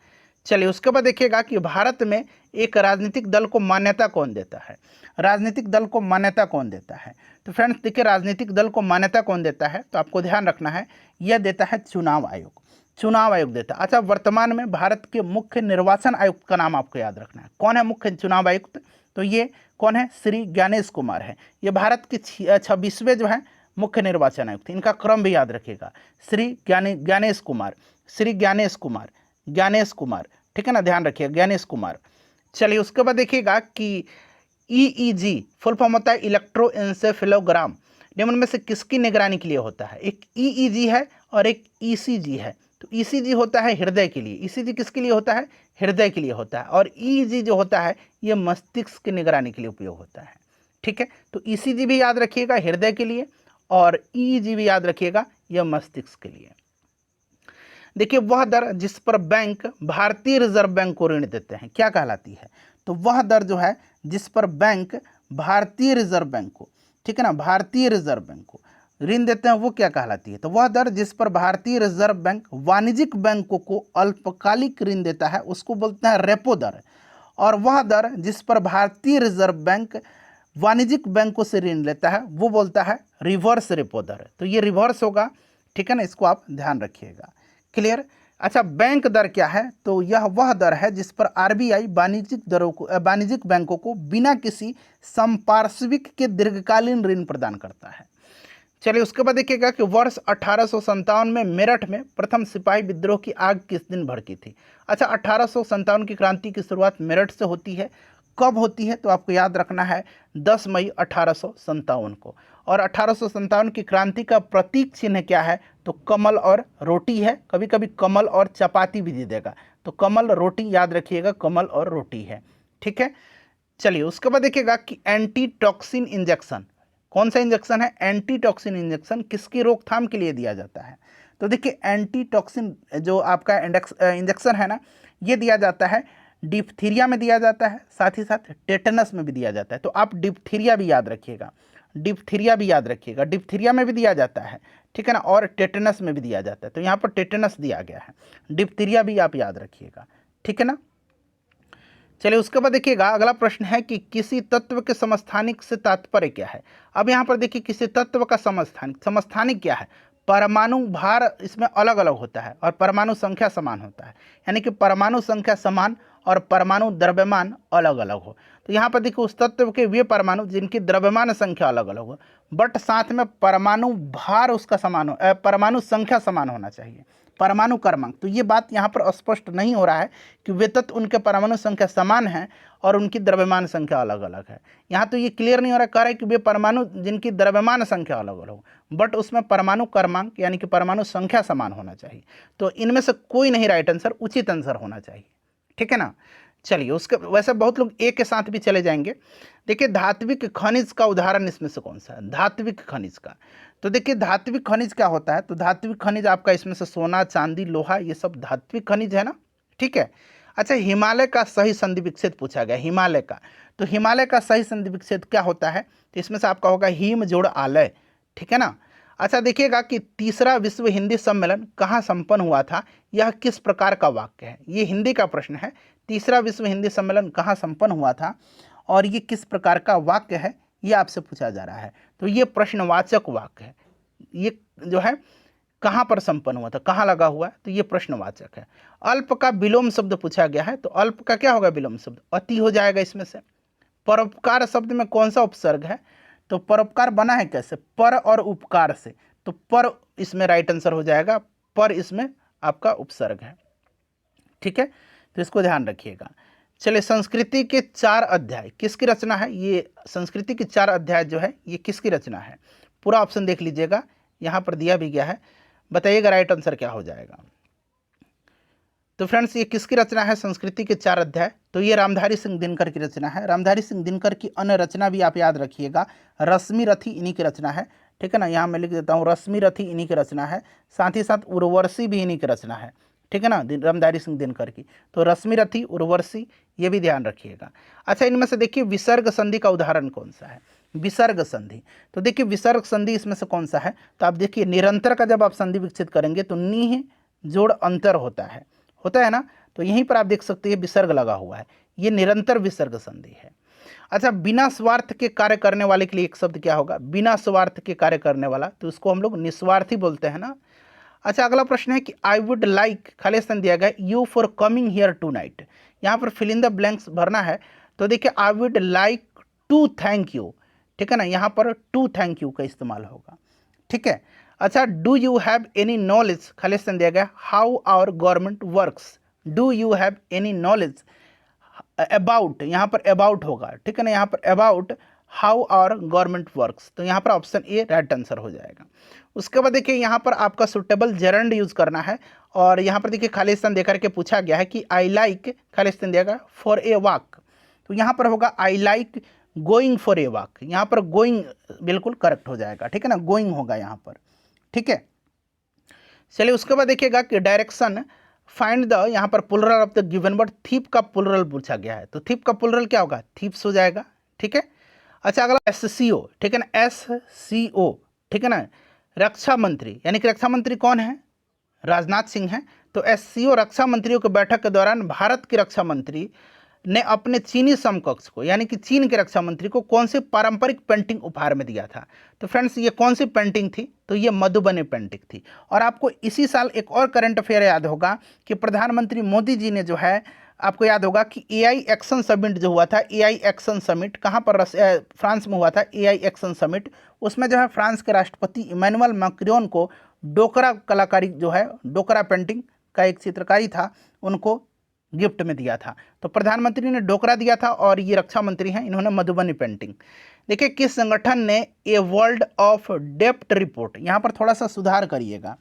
चलिए, उसके बाद देखिएगा कि भारत में एक राजनीतिक दल को मान्यता कौन देता है, राजनीतिक दल को मान्यता कौन देता है। तो फ्रेंड्स देखिए, राजनीतिक दल को मान्यता कौन देता है, तो आपको ध्यान रखना है, यह देता है चुनाव आयोग, चुनाव आयोग देता है। अच्छा, वर्तमान में भारत के मुख्य निर्वाचन आयुक्त का नाम आपको याद रखना है, कौन है मुख्य चुनाव आयुक्त, तो ये कौन है, श्री ज्ञानेश कुमार है। ये भारत के 26वें जो है मुख्य निर्वाचन आयुक्त, इनका क्रम भी याद रखिएगा, श्री ज्ञानेश कुमार, श्री ज्ञानेश कुमार, ज्ञानेश कुमार, ठीक है ना, ध्यान रखिएगा, ज्ञानेश कुमार। चलिए, उसके बाद देखिएगा कि EEG फुल फॉर्म होता है इलेक्ट्रोएन्सेफेलोग्राम, निम्न में से किसकी निगरानी के लिए होता है। एक EEG है और एक ECG है। तो ECG होता है हृदय के लिए, ECG किसके लिए होता है, हृदय के लिए होता है, और EEG जो होता है ये मस्तिष्क की निगरानी के लिए उपयोग होता है, ठीक है। तो ECG भी याद रखिएगा हृदय के लिए, और EEG भी याद रखिएगा यह मस्तिष्क के लिए। देखिए, वह दर जिस पर बैंक भारतीय रिजर्व बैंक को ऋण देते हैं क्या कहलाती है, तो वह दर जो है जिस पर बैंक भारतीय रिजर्व बैंक को, ठीक है ना, भारतीय रिजर्व बैंक को ऋण देते हैं वो क्या कहलाती है, तो वह दर जिस पर भारतीय रिजर्व बैंक वाणिज्यिक बैंकों को अल्पकालिक ऋण देता है उसको बोलते हैं रेपो दर, और वह दर जिस पर भारतीय रिजर्व बैंक वाणिज्यिक बैंकों से ऋण लेता है वो बोलता है रिवर्स रेपो दर। तो ये रिवर्स होगा, ठीक है ना, इसको आप ध्यान रखिएगा, क्लियर। अच्छा, बैंक दर क्या है, तो यह वह दर है जिस पर RBI वाणिज्यिक दरों को, वाणिज्यिक बैंकों को बिना किसी संपार्श्विक के दीर्घकालीन ऋण प्रदान करता है। चलिए, उसके बाद देखिएगा कि वर्ष 1857 में मेरठ में प्रथम सिपाही विद्रोह की आग किस दिन भड़की थी। अच्छा, 1857 की क्रांति की शुरुआत मेरठ से होती है, कब होती है, तो आपको याद रखना है 10 मई 1857 को। और 1857 की क्रांति का प्रतीक चिन्ह क्या है, तो कमल और रोटी है, कभी कभी कमल और चपाती भी दे देगा, तो कमल रोटी याद रखिएगा, कमल और रोटी है, ठीक है। चलिए, उसके बाद देखिएगा कि एंटी टॉक्सिन इंजेक्शन, कौन सा इंजेक्शन है, एंटी टॉक्सिन इंजेक्शन किसकी रोकथाम के लिए दिया जाता है, तो देखिए एंटी टॉक्सिन जो आपका इंजेक्शन है ना, ये दिया जाता है डिप्थीरिया में दिया जाता है, साथ ही साथ टेटनस में भी दिया जाता है। तो आप डिप्थीरिया भी याद रखिएगा, डिप्थीरिया भी याद रखिएगा, डिप्थीरिया में भी दिया जाता है, ठीक है ना, और टेटनस में भी दिया जाता है। तो यहाँ पर टेटनस दिया गया है, डिप्थीरिया भी आप याद रखिएगा, ठीक है ना। चलिए उसके बाद देखिएगा अगला प्रश्न है कि किसी तत्व के समस्थानिक से तात्पर्य क्या है। अब यहाँ पर देखिए किसी तत्व का समस्थानिक, समस्थानिक क्या है, परमाणु भार इसमें अलग अलग होता है और परमाणु संख्या समान होता है, यानी कि परमाणु संख्या समान और परमाणु द्रव्यमान अलग अलग हो। तो यहाँ पर देखिए उस तत्व के वे परमाणु जिनकी द्रव्यमान संख्या अलग अलग हो, बट साथ में परमाणु भार उसका समान हो, परमाणु संख्या समान होना चाहिए, परमाणु क्रमांक। तो ये बात यहाँ पर स्पष्ट नहीं हो रहा है कि वे तत्व उनके परमाणु संख्या समान है और उनकी द्रव्यमान संख्या अलग अलग है। यहाँ तो ये क्लियर नहीं हो रहा, कह रहा है कि वे परमाणु जिनकी द्रव्यमान संख्या अलग अलग हो, बट उसमें परमाणु क्रमांक यानी कि परमाणु संख्या समान होना चाहिए। तो इनमें से कोई नहीं राइट आंसर, उचित आंसर होना चाहिए, ठीक है ना। चलिए उसके वैसे बहुत लोग ए के साथ भी चले जाएंगे। देखिए धात्विक खनिज का उदाहरण इसमें से कौन सा है, धात्विक खनिज का। तो देखिए धात्विक खनिज क्या होता है, तो धात्विक खनिज आपका इसमें से सोना, चांदी, लोहा, ये सब धात्विक खनिज है ना, ठीक है। अच्छा हिमालय का सही संधि विच्छेद पूछा गया, हिमालय का। तो हिमालय का सही संधि विच्छेद क्या होता है, तो इसमें से आपका होगा हिम जोड़ आलय, ठीक है ना। अच्छा देखिएगा कि तीसरा विश्व हिंदी सम्मेलन कहाँ संपन्न हुआ था, यह किस प्रकार का वाक्य है। ये हिंदी का प्रश्न है, तीसरा विश्व हिंदी सम्मेलन कहाँ संपन्न हुआ था और ये किस प्रकार का वाक्य है, ये आपसे पूछा जा रहा है। तो ये प्रश्नवाचक वाक्य है, ये जो है कहाँ पर संपन्न हुआ था, कहाँ लगा हुआ है, तो ये प्रश्नवाचक है। अल्प का विलोम शब्द पूछा गया है, तो अल्प का क्या होगा विलोम शब्द, अति हो जाएगा इसमें से। परोपकार शब्द में कौन सा उपसर्ग है, तो परोपकार बना है कैसे, पर और उपकार से, तो पर इसमें राइट आंसर हो जाएगा, पर इसमें आपका उपसर्ग है, ठीक है। तो इसको ध्यान रखिएगा। चलिए संस्कृति के 4 अध्याय किसकी रचना है, ये संस्कृति के 4 अध्याय जो है ये किसकी रचना है, पूरा ऑप्शन देख लीजिएगा, यहाँ पर दिया भी गया है, बताइएगा राइट आंसर क्या हो जाएगा। तो फ्रेंड्स ये किसकी रचना है, संस्कृति के 4 अध्याय, तो ये रामधारी सिंह दिनकर की रचना है। रामधारी सिंह दिनकर की अन्य रचना भी आप याद रखिएगा, रश्मि रथी इन्हीं की रचना है, ठीक है ना। यहाँ मैं लिख देता हूँ रश्मि रथी इन्हीं की रचना है, साथ ही साथ उर्वशी भी इन्हीं की रचना है, ठीक है ना, रामधारी सिंह दिनकर की। तो रश्मि रथी, उर्वशी, ये भी ध्यान रखिएगा। अच्छा इनमें से देखिए विसर्ग संधि का उदाहरण कौन सा है, विसर्ग संधि। तो देखिए विसर्ग संधि इसमें से कौन सा है, तो आप देखिए निरंतर का जब आप संधि विकसित करेंगे तो नीह जोड़ अंतर होता है ना, तो यहीं पर आप देख सकते हैं विसर्ग लगा हुआ है, ये निरंतर विसर्ग संधि है। अच्छा बिना स्वार्थ के कार्य करने वाले के लिए एक शब्द क्या होगा, बिना स्वार्थ के कार्य करने वाला, तो उसको हम लोग निस्वार्थी बोलते हैं ना। अच्छा अगला प्रश्न है कि आई वुड लाइक, खाली स्थान दिया गया you for coming here tonight, यहाँ पर फिल इन द ब्लैंक्स भरना है। तो देखिए I would like to thank you, ठीक है ना, यहाँ पर टू थैंक यू का इस्तेमाल होगा, ठीक है। अच्छा do you have any knowledge, खाली स्थान दिया गया how our government works, do you have any knowledge about, यहाँ पर अबाउट होगा, ठीक है ना, यहाँ पर about how our government works, तो यहाँ पर ऑप्शन ए राइट आंसर हो जाएगा। उसके बाद देखिए यहाँ पर आपका सुटेबल जेरंड यूज़ करना है, और यहाँ पर देखिए खाली स्थान देकर के पूछा गया है कि आई लाइक, खाली स्थान दिया गया फॉर ए वॉक, तो यहाँ पर होगा I like going for a walk, यहाँ पर गोइंग बिल्कुल करेक्ट हो जाएगा, ठीक है ना, गोइंग होगा यहाँ पर, ठीक है। चलिए उसके बाद देखिएगा कि डायरेक्शन फाइंड द, यहाँ पर plural of the given word, thief का प्लुरल पूछा गया है, तो थीप का प्लुरल क्या होगा, थीप्स हो जाएगा, ठीक है। अच्छा अगला SCO, ठीक है ना, SCO, ठीक है ना, रक्षा मंत्री, यानी कि रक्षा मंत्री कौन है, राजनाथ सिंह हैं। तो SCO रक्षा मंत्रियों की बैठक के दौरान भारत के रक्षा मंत्री ने अपने चीनी समकक्ष को, यानी कि चीन के रक्षा मंत्री को कौन सी पारंपरिक पेंटिंग उपहार में दिया था। तो फ्रेंड्स ये कौन सी पेंटिंग थी, तो ये मधुबनी पेंटिंग थी। और आपको इसी साल एक और करंट अफेयर याद होगा कि प्रधानमंत्री मोदी जी ने जो है, आपको याद होगा कि AI एक्शन समिट जो हुआ था, AI एक्शन समिट कहाँ पर, फ्रांस में हुआ था AI एक्शन समिट, उसमें जो है फ्रांस के राष्ट्रपति इमैनुअल मैक्रोन को डोकरा कलाकारी जो है, डोकरा पेंटिंग का एक चित्रकारी था, उनको गिफ्ट में दिया था। तो प्रधानमंत्री ने डोकरा दिया था और ये रक्षा मंत्री हैं, इन्होंने मधुबनी पेंटिंग। देखिए किस संगठन ने a world of dept report, यहाँ पर थोड़ा सा सुधार करिएगा,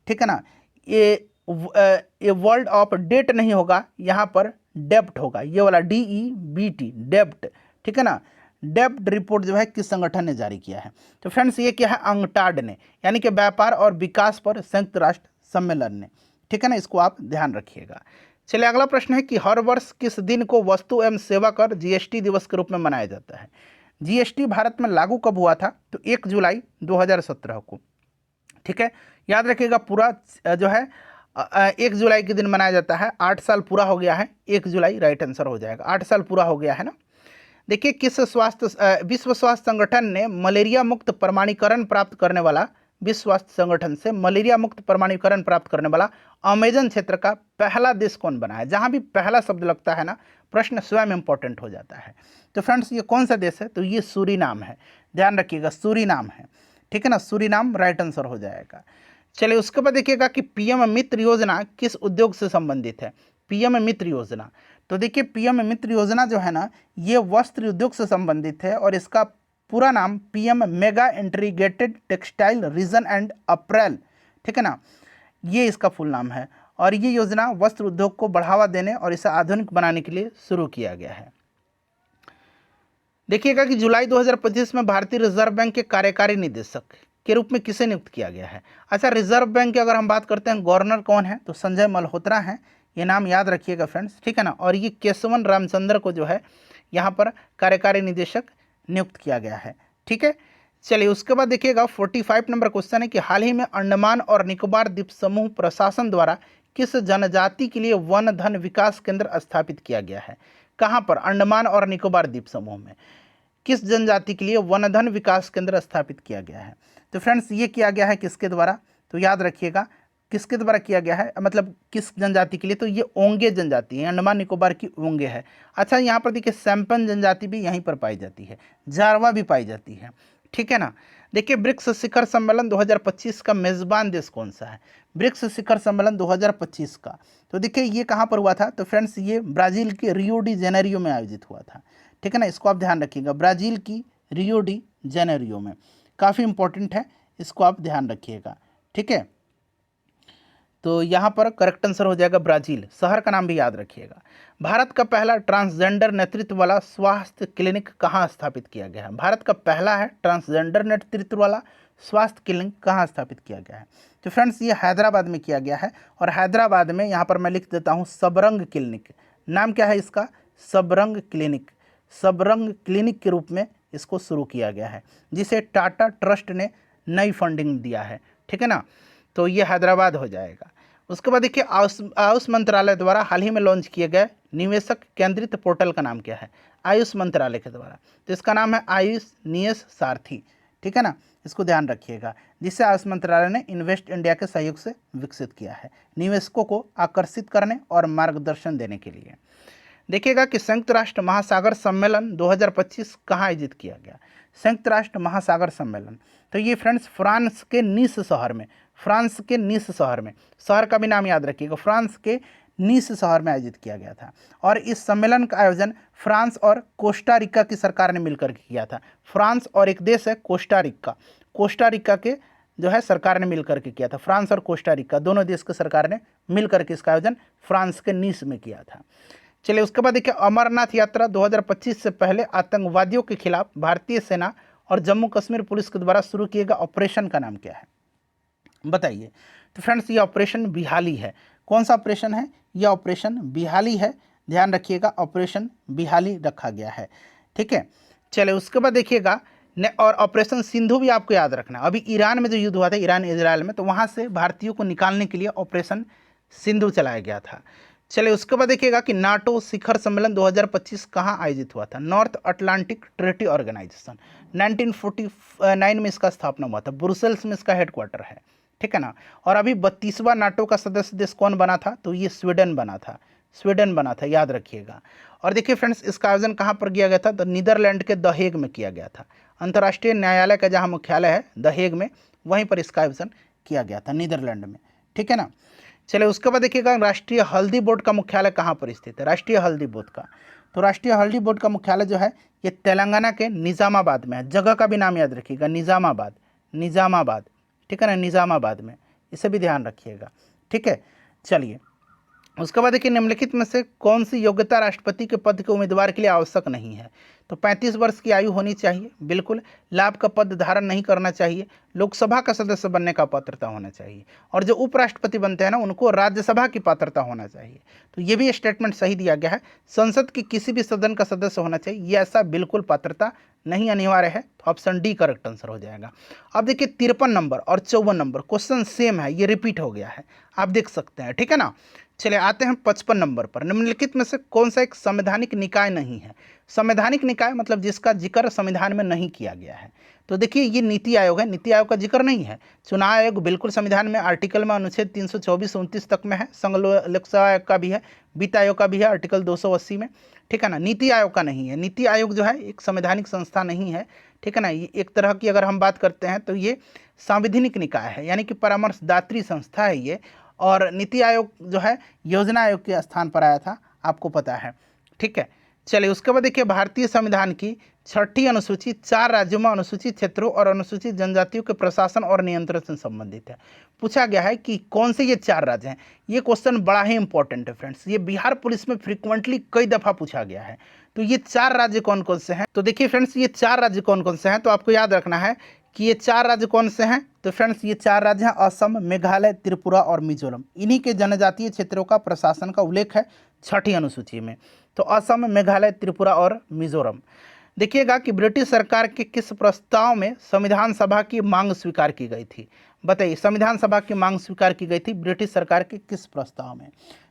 ठीक है ना, ये वर्ल्ड ऑफ डेट नहीं होगा, यहाँ पर डेप्ट होगा, ये वाला DEBT डेप्ट, ठीक है ना। डेप्ट रिपोर्ट जो है किस संगठन ने जारी किया है, तो फ्रेंड्स ये क्या है, अंगटाड ने, यानी कि व्यापार और विकास पर संयुक्त राष्ट्र सम्मेलन ने, ठीक है ना, इसको आप ध्यान रखिएगा। चलिए अगला प्रश्न है कि हर वर्ष किस दिन को वस्तु एवं सेवा कर जीएसटी दिवस के रूप में मनाया जाता है। जीएसटी भारत में लागू कब हुआ था? तो 1 जुलाई 2017 को। ठीक है, याद रखिएगा पूरा जो है 1 जुलाई के दिन मनाया जाता है। 8 साल पूरा हो गया है, 1 जुलाई राइट आंसर हो जाएगा। 8 साल पूरा हो गया है ना। देखिए किस विश्व स्वास्थ्य संगठन ने मलेरिया मुक्त प्रमाणीकरण प्राप्त करने वाला, विश्व स्वास्थ्य संगठन से मलेरिया मुक्त प्रमाणीकरण प्राप्त करने वाला अमेजन क्षेत्र का पहला देश कौन बना है? जहां भी पहला शब्द लगता है ना, प्रश्न स्वयं इंपॉर्टेंट हो जाता है। तो फ्रेंड्स ये कौन सा देश है? तो ये सूरीनाम है, ध्यान रखिएगा सूरीनाम है। ठीक है ना, सूरीनाम राइट आंसर हो जाएगा। चलिए उसके बाद देखिएगा कि पीएम मित्र योजना किस उद्योग से संबंधित है? पीएम मित्र योजना, तो देखिए पीएम मित्र योजना जो है ना, ये वस्त्र उद्योग से संबंधित है और इसका पूरा नाम PM mega integrated textile reason and April, ठीक है ना, ये इसका फुल नाम है। और ये योजना वस्त्र उद्योग को बढ़ावा देने और इसे आधुनिक बनाने के लिए शुरू किया गया है। देखिएगा कि जुलाई 2025 में भारतीय रिजर्व बैंक के कार्यकारी निदेशक के रूप में किसे नियुक्त किया गया है? अच्छा, रिजर्व बैंक की अगर हम बात करते हैं गवर्नर कौन है? तो संजय मल्होत्रा हैं, ये नाम याद रखिएगा फ्रेंड्स, ठीक है ना। और ये केशवन रामचंद्र को जो है यहाँ पर कार्यकारी निदेशक नियुक्त किया गया है। ठीक है, चलिए उसके बाद देखिएगा 45 नंबर क्वेश्चन है कि हाल ही में अंडमान और निकोबार द्वीप समूह प्रशासन द्वारा किस जनजाति के लिए वन धन विकास केंद्र स्थापित किया गया है? कहाँ पर? अंडमान और निकोबार द्वीप समूह में किस जनजाति के लिए वन धन विकास केंद्र स्थापित किया गया है? तो फ्रेंड्स ये किया गया है किसके द्वारा? तो याद रखिएगा किसके द्वारा किया गया है, मतलब किस जनजाति के लिए? तो ये ओंगे जनजाति है, अंडमान निकोबार की ओंगे है। अच्छा, यहाँ पर देखिए सैम्पन जनजाति भी यहीं पर पाई जाती है, जारवा भी पाई जाती है, ठीक है ना। देखिए ब्रिक्स शिखर सम्मेलन 2025 का मेजबान देश कौन सा है? ब्रिक्स शिखर सम्मेलन 2025 का, तो देखिए ये कहाँ पर हुआ था? तो फ्रेंड्स ये ब्राज़ील के रियो डी जेनेरियो में आयोजित हुआ था, ठीक है ना। इसको आप ध्यान रखिएगा, ब्राज़ील की रियो डी जेनेरियो में, काफ़ी इंपॉर्टेंट है, इसको आप ध्यान रखिएगा, ठीक है। तो यहाँ पर करेक्ट आंसर हो जाएगा ब्राज़ील। शहर का नाम भी याद रखिएगा। भारत का पहला ट्रांसजेंडर नेतृत्व वाला स्वास्थ्य क्लिनिक कहाँ स्थापित किया गया है? भारत का पहला है ट्रांसजेंडर नेतृत्व वाला स्वास्थ्य क्लिनिक कहाँ स्थापित किया गया है? तो फ्रेंड्स ये हैदराबाद में किया गया है। और हैदराबाद में यहाँ पर मैं लिख देता हूँ सबरंग क्लिनिक, नाम क्या है इसका? सबरंग क्लिनिक। सबरंग क्लिनिक के रूप में इसको शुरू किया गया है, जिसे टाटा ट्रस्ट ने नई फंडिंग दिया है, ठीक है ना। तो ये हैदराबाद हो जाएगा। उसके बाद देखिए आयुष मंत्रालय द्वारा हाल ही में लॉन्च किए गए निवेशक केंद्रित पोर्टल का नाम क्या है? आयुष मंत्रालय के द्वारा, तो इसका नाम है आयुष निवेश सारथी, ठीक है ना, इसको ध्यान रखिएगा, जिसे आयुष मंत्रालय ने इन्वेस्ट इंडिया के सहयोग से विकसित किया है, निवेशकों को आकर्षित करने और मार्गदर्शन देने के लिए। देखिएगा कि संयुक्त राष्ट्र महासागर सम्मेलन 2025 कहाँ आयोजित किया गया? संयुक्त राष्ट्र महासागर सम्मेलन, तो ये फ्रेंड्स फ्रांस के नीस शहर में, फ्रांस के नीस शहर में, शहर का भी नाम याद रखिएगा, फ्रांस के नीस शहर में आयोजित किया गया था। और इस सम्मेलन का आयोजन फ्रांस और कोस्टा रिका की सरकार ने मिलकर के किया था। फ्रांस और एक देश है कोस्टा रिका, कोस्टा रिका के जो है सरकार ने मिलकर के किया था। फ्रांस और कोस्टा रिका दोनों देश की सरकार ने मिलकर के इसका आयोजन फ्रांस के नीस में किया था। चलिए उसके बाद देखिए अमरनाथ यात्रा 2025 से पहले आतंकवादियों के खिलाफ भारतीय सेना और जम्मू कश्मीर पुलिस के द्वारा शुरू किए गए ऑपरेशन का नाम क्या है? बताइए। तो फ्रेंड्स ये ऑपरेशन बिहाली है। कौन सा ऑपरेशन है? ये ऑपरेशन बिहाली है, ध्यान रखिएगा, ऑपरेशन बिहाली रखा गया है, ठीक है। चलिए उसके बाद देखिएगा और ऑपरेशन सिंधु भी आपको याद रखना। अभी ईरान में जो युद्ध हुआ था, ईरान इजराइल में, तो वहाँ से भारतीयों को निकालने के लिए ऑपरेशन सिंधु चलाया गया था। चलिए उसके बाद देखिएगा कि नाटो शिखर सम्मेलन 2025 कहाँ आयोजित हुआ था? नॉर्थ अटलांटिक ट्रीटी ऑर्गेनाइजेशन, 1949 में इसका स्थापना हुआ था, ब्रुसेल्स में इसका हेडक्वार्टर है, ठीक है ना। और अभी 32वां नाटो का सदस्य देश कौन बना था? तो ये स्वीडन बना था, स्वीडन बना था, याद रखिएगा। और देखिए फ्रेंड्स इसका आयोजन कहाँ पर किया गया था? तो नीदरलैंड के द हेग में किया गया था। अंतर्राष्ट्रीय न्यायालय का जहाँ मुख्यालय है द हेग में, वहीं पर इसका आयोजन किया गया था, नीदरलैंड में, ठीक है ना। चलिए उसके बाद देखिएगा राष्ट्रीय हल्दी बोर्ड का मुख्यालय कहाँ पर स्थित है? राष्ट्रीय हल्दी बोर्ड का, तो राष्ट्रीय हल्दी बोर्ड का मुख्यालय जो है ये तेलंगाना के निज़ामाबाद में है। जगह का भी नाम याद रखिएगा, निज़ामाबाद, निज़ामाबाद, ठीक है ना, निज़ामाबाद में, इसे भी ध्यान रखिएगा, ठीक है। चलिए उसके बाद देखिए निम्नलिखित में से कौन सी योग्यता राष्ट्रपति के पद के उम्मीदवार के लिए आवश्यक नहीं है? तो 35 वर्ष की आयु होनी चाहिए, बिल्कुल। लाभ का पद धारण नहीं करना चाहिए, लोकसभा का सदस्य बनने का पात्रता होना चाहिए, और जो उपराष्ट्रपति बनते हैं ना उनको राज्यसभा की पात्रता होना चाहिए। तो ये भी स्टेटमेंट सही दिया गया है। संसद के किसी भी सदन का सदस्य होना चाहिए, ये ऐसा बिल्कुल पात्रता नहीं अनिवार्य है। तो ऑप्शन डी करेक्ट आंसर हो जाएगा। अब देखिए 53 नंबर और 54 नंबर क्वेश्चन सेम है, ये रिपीट हो गया है, आप देख सकते हैं, ठीक है ना। चलिए आते हैं 55 नंबर पर। निम्नलिखित में से कौन सा एक संवैधानिक निकाय नहीं है? संवैधानिक निकाय मतलब जिसका जिक्र संविधान में नहीं किया गया है। तो देखिए ये नीति आयोग है, नीति आयोग का जिक्र नहीं है। चुनाव आयोग बिल्कुल संविधान में आर्टिकल में अनुच्छेद 324-29 तक में है। संघ लोकसेवा आयोग का भी है, वित्त आयोग का भी है आर्टिकल 280 में, ठीक है ना। नीति आयोग का नहीं है। नीति आयोग जो है एक संवैधानिक संस्था नहीं है, ठीक है ना। ये एक तरह की अगर हम बात करते हैं तो ये सांविधिनिक निकाय है, यानी कि परामर्शदात्री संस्था है ये। और नीति आयोग जो है योजना आयोग के स्थान पर आया था, आपको पता है, ठीक है। चलिए उसके बाद देखिए भारतीय संविधान की 6ठी अनुसूची 4 राज्यों में अनुसूचित क्षेत्रों और अनुसूचित जनजातियों के प्रशासन और नियंत्रण से संबंधित है। पूछा गया है कि कौन से ये 4 राज्य हैं। ये क्वेश्चन बड़ा ही इंपॉर्टेंट है फ्रेंड्स, ये बिहार पुलिस में फ्रीक्वेंटली कई दफ़ा पूछा गया है। तो ये 4 राज्य कौन कौन से हैं? तो देखिए फ्रेंड्स ये 4 राज्य कौन कौन से हैं, तो आपको याद रखना है कि ये 4 राज्य कौन से हैं। तो फ्रेंड्स ये 4 राज्य हैं असम, मेघालय, त्रिपुरा और मिजोरम। इन्हीं के जनजातीय क्षेत्रों का प्रशासन का उल्लेख है 6ठी अनुसूची में। तो असम, मेघालय, त्रिपुरा और मिजोरम। देखिएगा कि ब्रिटिश सरकार के किस प्रस्ताव में संविधान सभा की मांग स्वीकार की गई थी? बताइए, संविधान सभा की मांग स्वीकार की गई थी ब्रिटिश सरकार के किस प्रस्ताव में?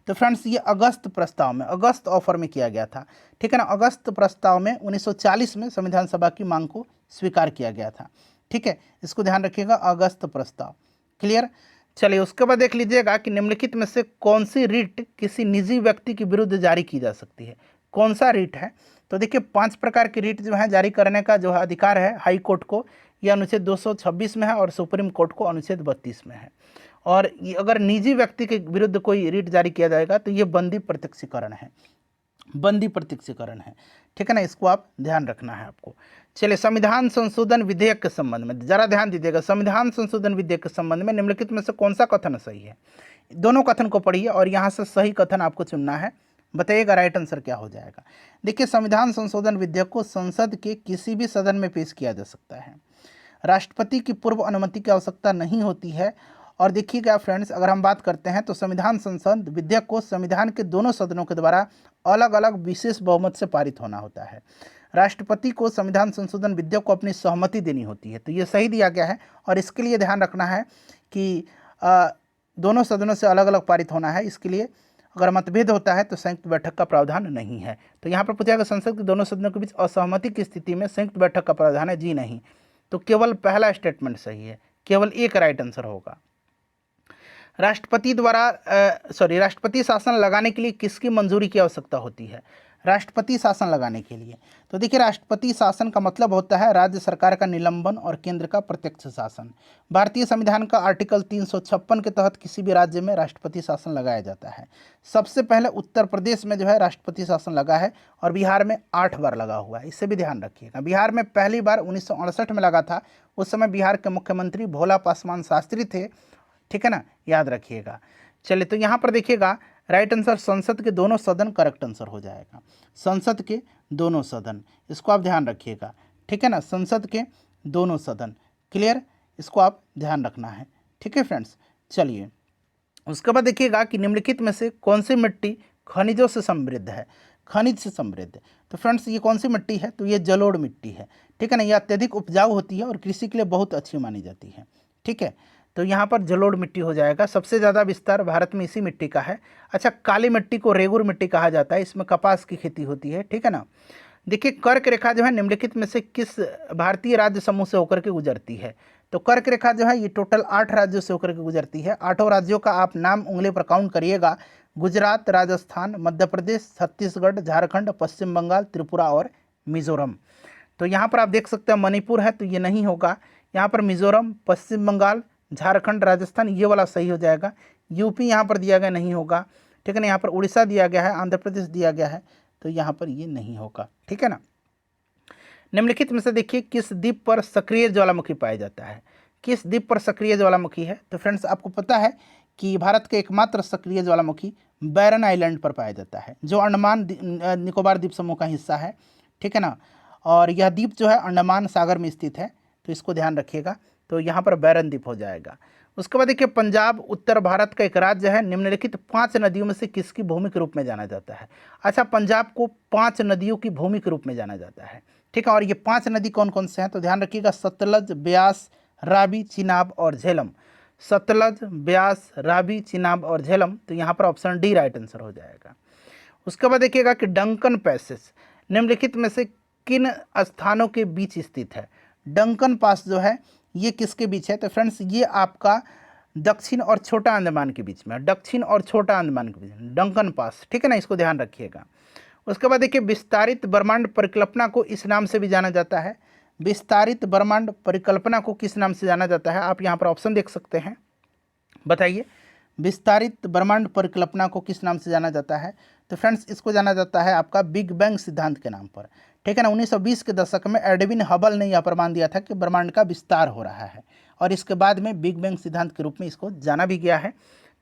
तो फ्रेंड्स ये अगस्त प्रस्ताव में, अगस्त ऑफर में किया गया था, ठीक है ना। अगस्त प्रस्ताव में 1940 में संविधान सभा की मांग को स्वीकार किया गया था, ठीक है। इसको ध्यान रखिएगा, अगस्त प्रस्ताव, क्लियर। चलिए उसके बाद देख लीजिएगा कि निम्नलिखित में से कौन सी रिट किसी निजी व्यक्ति के विरुद्ध जारी की जा सकती है? कौन सा रिट है? तो देखिए 5 प्रकार की रिट जो है जारी करने का जो है अधिकार है हाई कोर्ट को, यह अनुच्छेद 226 में है, और सुप्रीम कोर्ट को अनुच्छेद 32 में है। और ये अगर निजी व्यक्ति के विरुद्ध कोई रिट जारी किया जाएगा तो ये बंदी प्रत्यक्षीकरण है, बंदी प्रत्यक्षीकरण है, ठीक है ना। इसको आप ध्यान रखना है आपको। चलिए संविधान संशोधन विधेयक के संबंध में जरा ध्यान दीजिएगा। संविधान संशोधन विधेयक के संबंध में निम्नलिखित में से कौन सा कथन सही है? दोनों कथन को पढ़िए और यहाँ से सही कथन आपको चुनना है, बताइएगा राइट आंसर क्या हो जाएगा। देखिए संविधान संशोधन विधेयक को संसद के किसी भी सदन में पेश किया जा सकता है, राष्ट्रपति की पूर्व अनुमति की आवश्यकता नहीं होती है। और देखिएगा फ्रेंड्स, अगर हम बात करते हैं तो संविधान संशोधन विधेयक को संविधान के दोनों सदनों के द्वारा अलग अलग विशेष बहुमत से पारित होना होता है। राष्ट्रपति को संविधान संशोधन विधेयक को अपनी सहमति देनी होती है, तो ये सही दिया गया है। और इसके लिए ध्यान रखना है कि दोनों सदनों से अलग अलग पारित होना है। इसके लिए अगर मतभेद होता है तो संयुक्त बैठक का प्रावधान नहीं है। तो यहाँ पर पूछा गया संसद के दोनों सदनों के बीच असहमति की स्थिति में संयुक्त बैठक का प्रावधान है, जी नहीं। तो केवल पहला स्टेटमेंट सही है, केवल एक राइट आंसर होगा। राष्ट्रपति शासन लगाने के लिए किसकी मंजूरी की आवश्यकता होती है? राष्ट्रपति शासन लगाने के लिए, तो देखिए राष्ट्रपति शासन का मतलब होता है राज्य सरकार का निलंबन और केंद्र का प्रत्यक्ष शासन। भारतीय संविधान का आर्टिकल 356 के तहत किसी भी राज्य में राष्ट्रपति शासन लगाया जाता है। सबसे पहले उत्तर प्रदेश में जो है राष्ट्रपति शासन लगा है, और बिहार में 8 बार लगा हुआ है, इससे भी ध्यान रखिएगा। बिहार में पहली बार 1968 में लगा था, उस समय बिहार के मुख्यमंत्री भोला पासवान शास्त्री थे, ठीक है ना, याद रखिएगा। चलिए तो यहाँ पर देखिएगा राइट आंसर संसद के दोनों सदन करेक्ट आंसर हो जाएगा। संसद के दोनों सदन, इसको आप ध्यान रखिएगा, ठीक है ना। संसद के दोनों सदन, क्लियर, इसको आप ध्यान रखना है, ठीक है फ्रेंड्स। चलिए उसके बाद देखिएगा कि निम्नलिखित में से कौन सी मिट्टी खनिजों से समृद्ध है? खनिज से समृद्ध, तो फ्रेंड्स ये कौन सी मिट्टी है? तो ये जलोढ़ मिट्टी है, ठीक है ना। ये अत्यधिक उपजाऊ होती है और कृषि के लिए बहुत अच्छी मानी जाती है, ठीक है। तो यहाँ पर जलोढ़ मिट्टी हो जाएगा। सबसे ज़्यादा विस्तार भारत में इसी मिट्टी का है। अच्छा, काली मिट्टी को रेगुर मिट्टी कहा जाता है, इसमें कपास की खेती होती है, ठीक है ना। देखिए कर्क रेखा जो है निम्नलिखित में से किस भारतीय राज्य समूह से होकर के गुजरती है? तो कर्क रेखा जो है ये टोटल 8 राज्यों से होकर के गुजरती है। 8 राज्यों का आप नाम उंगली पर काउंट करिएगा, गुजरात, राजस्थान, मध्य प्रदेश, छत्तीसगढ़, झारखंड, पश्चिम बंगाल, त्रिपुरा और मिजोरम। तो यहाँ पर आप देख सकते हैं मणिपुर है, तो ये नहीं होगा। यहाँ पर मिजोरम, पश्चिम बंगाल, झारखंड, राजस्थान, ये वाला सही हो जाएगा। यूपी यहाँ पर दिया गया नहीं होगा, ठीक है ना। यहाँ पर उड़ीसा दिया गया है, आंध्र प्रदेश दिया गया है, तो यहाँ पर ये नहीं होगा, ठीक है ना। निम्नलिखित में से देखिए किस द्वीप पर सक्रिय ज्वालामुखी पाया जाता है? किस द्वीप पर सक्रिय ज्वालामुखी है? तो फ्रेंड्स आपको पता है कि भारत के एकमात्र सक्रिय ज्वालामुखी बैरन आइलैंड पर पाया जाता है, जो अंडमान निकोबार द्वीप समूह का हिस्सा है, ठीक है ना। और यह द्वीप जो है अंडमान सागर में स्थित है, तो इसको ध्यान रखिएगा। तो यहाँ पर बैरन द्वीप हो जाएगा। उसके बाद देखिए पंजाब उत्तर भारत का एक राज्य है, निम्नलिखित 5 नदियों में से किसकी भूमि के रूप में जाना जाता है। अच्छा, पंजाब को 5 नदियों की भूमि के रूप में जाना जाता है, ठीक है। और ये 5 नदी कौन कौन से हैं, तो ध्यान रखिएगा, सतलज, ब्यास, रावी, चिनाब और झेलम। सतलज, ब्यास, रावी, चिनाब और झेलम, तो यहाँ पर ऑप्शन डी राइट आंसर हो जाएगा। उसके बाद देखिएगा कि डंकन पैसेज निम्नलिखित में से किन स्थानों के बीच स्थित है। डंकन पास जो है ये किसके बीच है, तो फ्रेंड्स ये आपका दक्षिण और छोटा अंडमान के बीच में, दक्षिण और छोटा अंडमान के बीच में डंकन पास, ठीक है ना, इसको ध्यान रखिएगा। उसके बाद देखिए विस्तारित ब्रह्मांड परिकल्पना को इस नाम से भी जाना जाता है। विस्तारित ब्रह्मांड परिकल्पना को किस नाम से जाना जाता है, आप यहाँ पर ऑप्शन देख सकते हैं, बताइए। विस्तारित ब्रह्मांड परिकल्पना को किस नाम से जाना जाता है, तो फ्रेंड्स इसको जाना जाता है आपका बिग बैंग सिद्धांत के नाम पर, ठीक है ना। 1920 के दशक में एडविन हबल ने यह प्रमाण दिया था कि ब्रह्मांड का विस्तार हो रहा है, और इसके बाद में बिग बैंग सिद्धांत के रूप में इसको जाना भी गया है,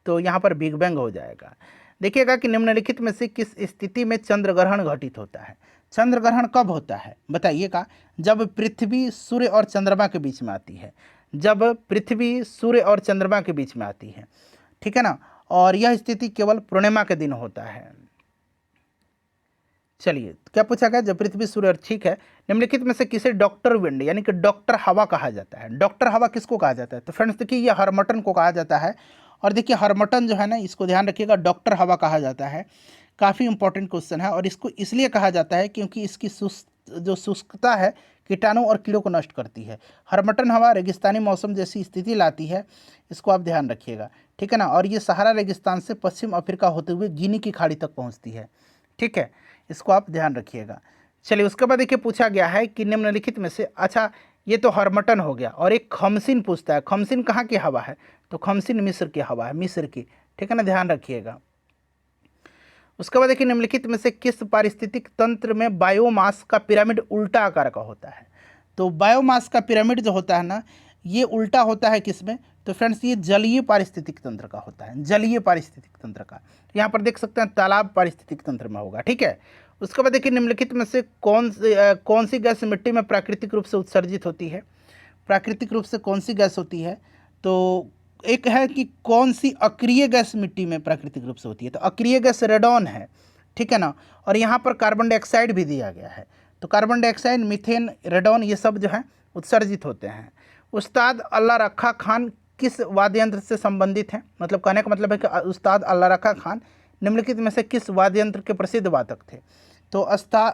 तो यहाँ पर बिग बैंग हो जाएगा। देखिएगा कि निम्नलिखित में से किस स्थिति में चंद्र ग्रहण घटित होता है। चंद्र ग्रहण कब होता है बताइएगा, जब पृथ्वी सूर्य और चंद्रमा के बीच में आती है, जब पृथ्वी सूर्य और चंद्रमा के बीच में आती है, ठीक है ना। और यह स्थिति केवल पूर्णिमा के दिन होता है। चलिए क्या पूछा गया, जब पृथ्वी सूर्य, ठीक है। निम्नलिखित में से किसे डॉक्टर विंड यानी कि डॉक्टर हवा कहा जाता है। डॉक्टर हवा किसको कहा जाता है, तो फ्रेंड्स देखिए ये हरमटन को कहा जाता है। और देखिए हरमटन जो है ना, इसको ध्यान रखिएगा, डॉक्टर हवा कहा जाता है। काफ़ी इंपॉर्टेंट क्वेश्चन है, और इसको इसलिए कहा जाता है क्योंकि इसकी जो शुष्कता है कीटाणु और कीड़ों को नष्ट करती है। हरमटन हवा रेगिस्तानी मौसम जैसी स्थिति लाती है, इसको आप ध्यान रखिएगा, ठीक है ना। और ये सहारा रेगिस्तान से पश्चिम अफ्रीका होते हुए गिनी की खाड़ी तक पहुँचती है, ठीक है, इसको आप ध्यान रखिएगा। चलिए उसके बाद देखिए पूछा गया है कि निम्नलिखित में से, अच्छा ये तो हरमटन हो गया, और एक खमसिन पूछता है। खमसिन कहाँ की हवा है, तो खमसिन मिस्र की हवा है, मिस्र की, ठीक है ना, ध्यान रखिएगा। उसके बाद देखिए निम्नलिखित में से किस पारिस्थितिक तंत्र में बायोमास का पिरामिड उल्टा आकार का होता है। तो बायोमास का पिरामिड जो होता है ना, ये उल्टा होता है किसमें, तो फ्रेंड्स ये जलीय पारिस्थितिक तंत्र का होता है, जलीय पारिस्थितिक तंत्र का। यहाँ पर देख सकते हैं तालाब पारिस्थितिक तंत्र में होगा, ठीक है। उसके बाद देखिए निम्नलिखित में से कौन सी गैस मिट्टी में प्राकृतिक रूप से उत्सर्जित होती है। प्राकृतिक रूप से कौन सी गैस होती है, तो एक है कि कौन सी अक्रिय गैस मिट्टी में प्राकृतिक रूप से होती है, तो अक्रिय गैस रेडॉन है, ठीक है ना। और यहाँ पर कार्बन डाइऑक्साइड भी दिया गया है, तो कार्बन डाइऑक्साइड, मीथेन, रेडॉन ये सब जो है उत्सर्जित होते हैं। उस्ताद अल्लाह रखा खान किस वाद्य यंत्र से संबंधित हैं, मतलब कहने का मतलब है कि उस्ताद अल्लाह रखा खान निम्नलिखित में से किस वाद्य यंत्र के प्रसिद्ध वादक थे, तो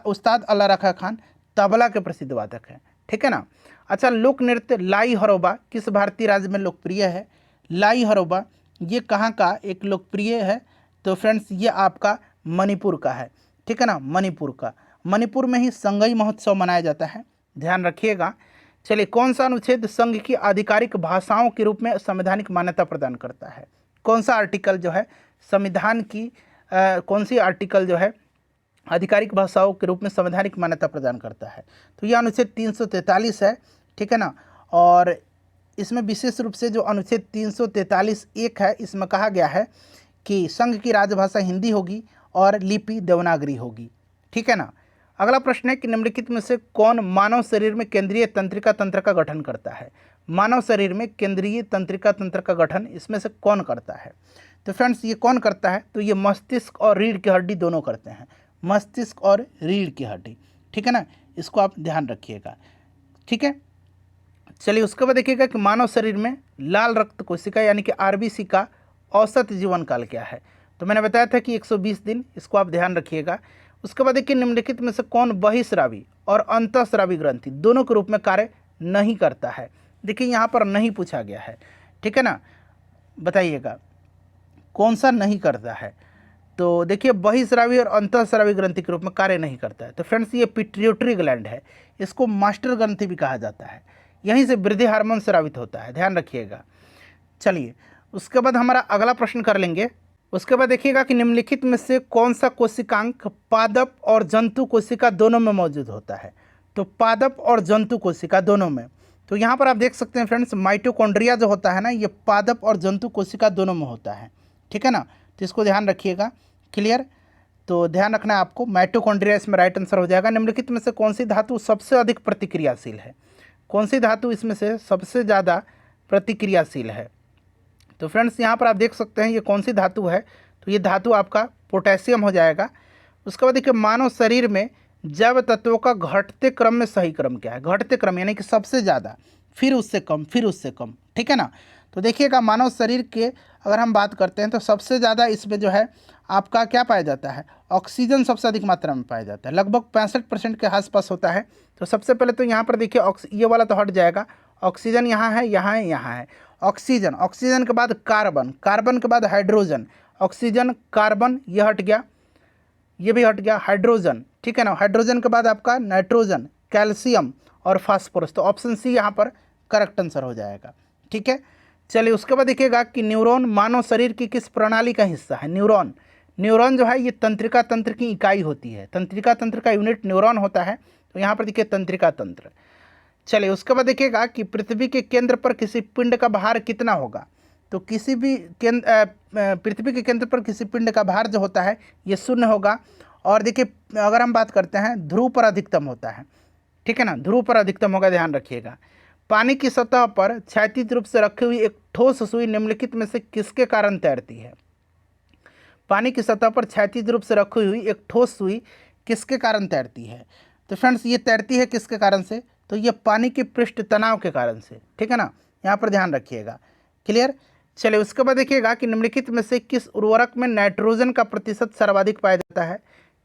उस्ताद अल्लाह रखा खान तबला के प्रसिद्ध वादक हैं, ठीक है ना। अच्छा, लोक नृत्य लाई हरोबा किस भारतीय राज्य में लोकप्रिय है। लाई हरोबा ये कहाँ का एक लोकप्रिय है, तो फ्रेंड्स ये आपका मणिपुर का है, ठीक है ना, मणिपुर का। मणिपुर में ही संगई महोत्सव मनाया जाता है, ध्यान रखिएगा। चलिए कौन सा अनुच्छेद संघ की आधिकारिक भाषाओं के रूप में संवैधानिक मान्यता प्रदान करता है। कौन सा आर्टिकल जो है संविधान की कौन सी आर्टिकल जो है आधिकारिक भाषाओं के रूप में संवैधानिक मान्यता प्रदान करता है, तो यह अनुच्छेद 343 है, ठीक है ना। और इसमें विशेष रूप से जो अनुच्छेद 343(1) है, इसमें कहा गया है कि संघ की राजभाषा हिंदी होगी और लिपि देवनागरी होगी, ठीक है ना। अगला प्रश्न है कि निम्नलिखित में से कौन मानव शरीर में केंद्रीय तंत्रिका तंत्र का गठन करता है। मानव शरीर में केंद्रीय तंत्रिका तंत्र का गठन इसमें से कौन करता है, तो फ्रेंड्स ये कौन करता है, तो ये मस्तिष्क और रीढ़ की हड्डी दोनों करते हैं, मस्तिष्क और रीढ़ की हड्डी, ठीक है ना, इसको आप ध्यान रखिएगा, ठीक है। चलिए उसके बाद देखिएगा कि मानव शरीर में लाल रक्त कोशिका यानी कि आरबीसी का औसत जीवन काल क्या है, तो मैंने बताया था कि 120 दिन, इसको आप ध्यान रखिएगा। उसके बाद देखिए निम्नलिखित में से कौन बहिस्रावी और अंतःस्रावी ग्रंथि दोनों के रूप में कार्य नहीं करता है। देखिए यहाँ पर नहीं पूछा गया है, ठीक है ना, बताइएगा कौन सा नहीं करता है। तो देखिए बहिस्रावी और अंतःस्रावी ग्रंथि के रूप में कार्य नहीं करता है, तो फ्रेंड्स ये पिट्यूटरी ग्लैंड है, इसको मास्टर ग्रंथि भी कहा जाता है, यहीं से वृद्धि हार्मोन स्रावित होता है, ध्यान रखिएगा। चलिए उसके बाद हमारा अगला प्रश्न कर लेंगे। उसके बाद देखिएगा कि निम्नलिखित में से कौन सा कोशिकांक पादप और जंतु कोशिका दोनों में मौजूद होता है, तो पादप और जंतु कोशिका दोनों में। तो यहाँ पर आप देख सकते हैं फ्रेंड्स, माइटोकॉन्ड्रिया जो होता है ना, ये पादप और जंतु कोशिका दोनों में होता है, ठीक है ना, तो इसको ध्यान रखिएगा, क्लियर। तो ध्यान रखना है आपको, माइटोकॉन्ड्रिया इसमें राइट आंसर हो जाएगा। निम्नलिखित में से कौन सी धातु सबसे अधिक प्रतिक्रियाशील है? कौन सी धातु इसमें से सबसे ज़्यादा प्रतिक्रियाशील है? तो फ्रेंड्स यहाँ पर आप देख सकते हैं ये कौन सी धातु है, तो ये धातु आपका पोटेशियम हो जाएगा। उसके बाद देखिए मानव शरीर में जैव तत्वों का घटते क्रम में सही क्रम क्या है? घटते क्रम यानी कि सबसे ज़्यादा, फिर उससे कम, फिर उससे कम, ठीक है ना। तो देखिएगा मानव शरीर के अगर हम बात करते हैं तो सबसे ज़्यादा इसमें जो है आपका क्या पाया जाता है? ऑक्सीजन सबसे अधिक मात्रा में पाया जाता है, लगभग 65% के आसपास होता है। तो सबसे पहले तो यहाँ पर देखिए ये वाला तो हट जाएगा, ऑक्सीजन यहाँ है, यहाँ है, यहाँ है। ऑक्सीजन, ऑक्सीजन के बाद कार्बन, कार्बन के बाद हाइड्रोजन, ऑक्सीजन कार्बन ये हट गया, ये भी हट गया, हाइड्रोजन, ठीक है ना। हाइड्रोजन के बाद आपका नाइट्रोजन, कैल्शियम और फास्फोरस। तो ऑप्शन सी यहाँ पर करेक्ट आंसर हो जाएगा, ठीक है। चलिए उसके बाद देखिएगा कि न्यूरॉन मानव शरीर की किस प्रणाली का हिस्सा है? न्यूरॉन, न्यूरॉन जो है ये तंत्रिका तंत्र की इकाई होती है, तंत्रिका तंत्र का यूनिट न्यूरॉन होता है। तो यहाँ पर देखिए तंत्रिका तंत्र। चलिए उसके बाद देखिएगा कि पृथ्वी के केंद्र पर किसी पिंड का भार कितना होगा? तो किसी भी पृथ्वी के केंद्र पर किसी पिंड का भार जो होता है ये 0 होगा। और देखिए अगर हम बात करते हैं ध्रुव पर अधिकतम होता है, ठीक है ना, ध्रुव पर अधिकतम होगा, ध्यान रखिएगा। पानी की सतह पर क्षैतिज रूप से रखी हुई एक ठोस सुई निम्नलिखित में से किसके कारण तैरती है? पानी की सतह पर क्षैतिज रूप से रखी हुई एक ठोस सुई किसके कारण तैरती है? तो फ्रेंड्स ये तैरती है किसके कारण से? तो ये पानी के पृष्ठ तनाव के कारण से, ठीक है ना, यहाँ पर ध्यान रखिएगा। क्लियर। चलिए उसके बाद देखिएगा कि निम्नलिखित में से किस उर्वरक में नाइट्रोजन का प्रतिशत सर्वाधिक पाया जाता है?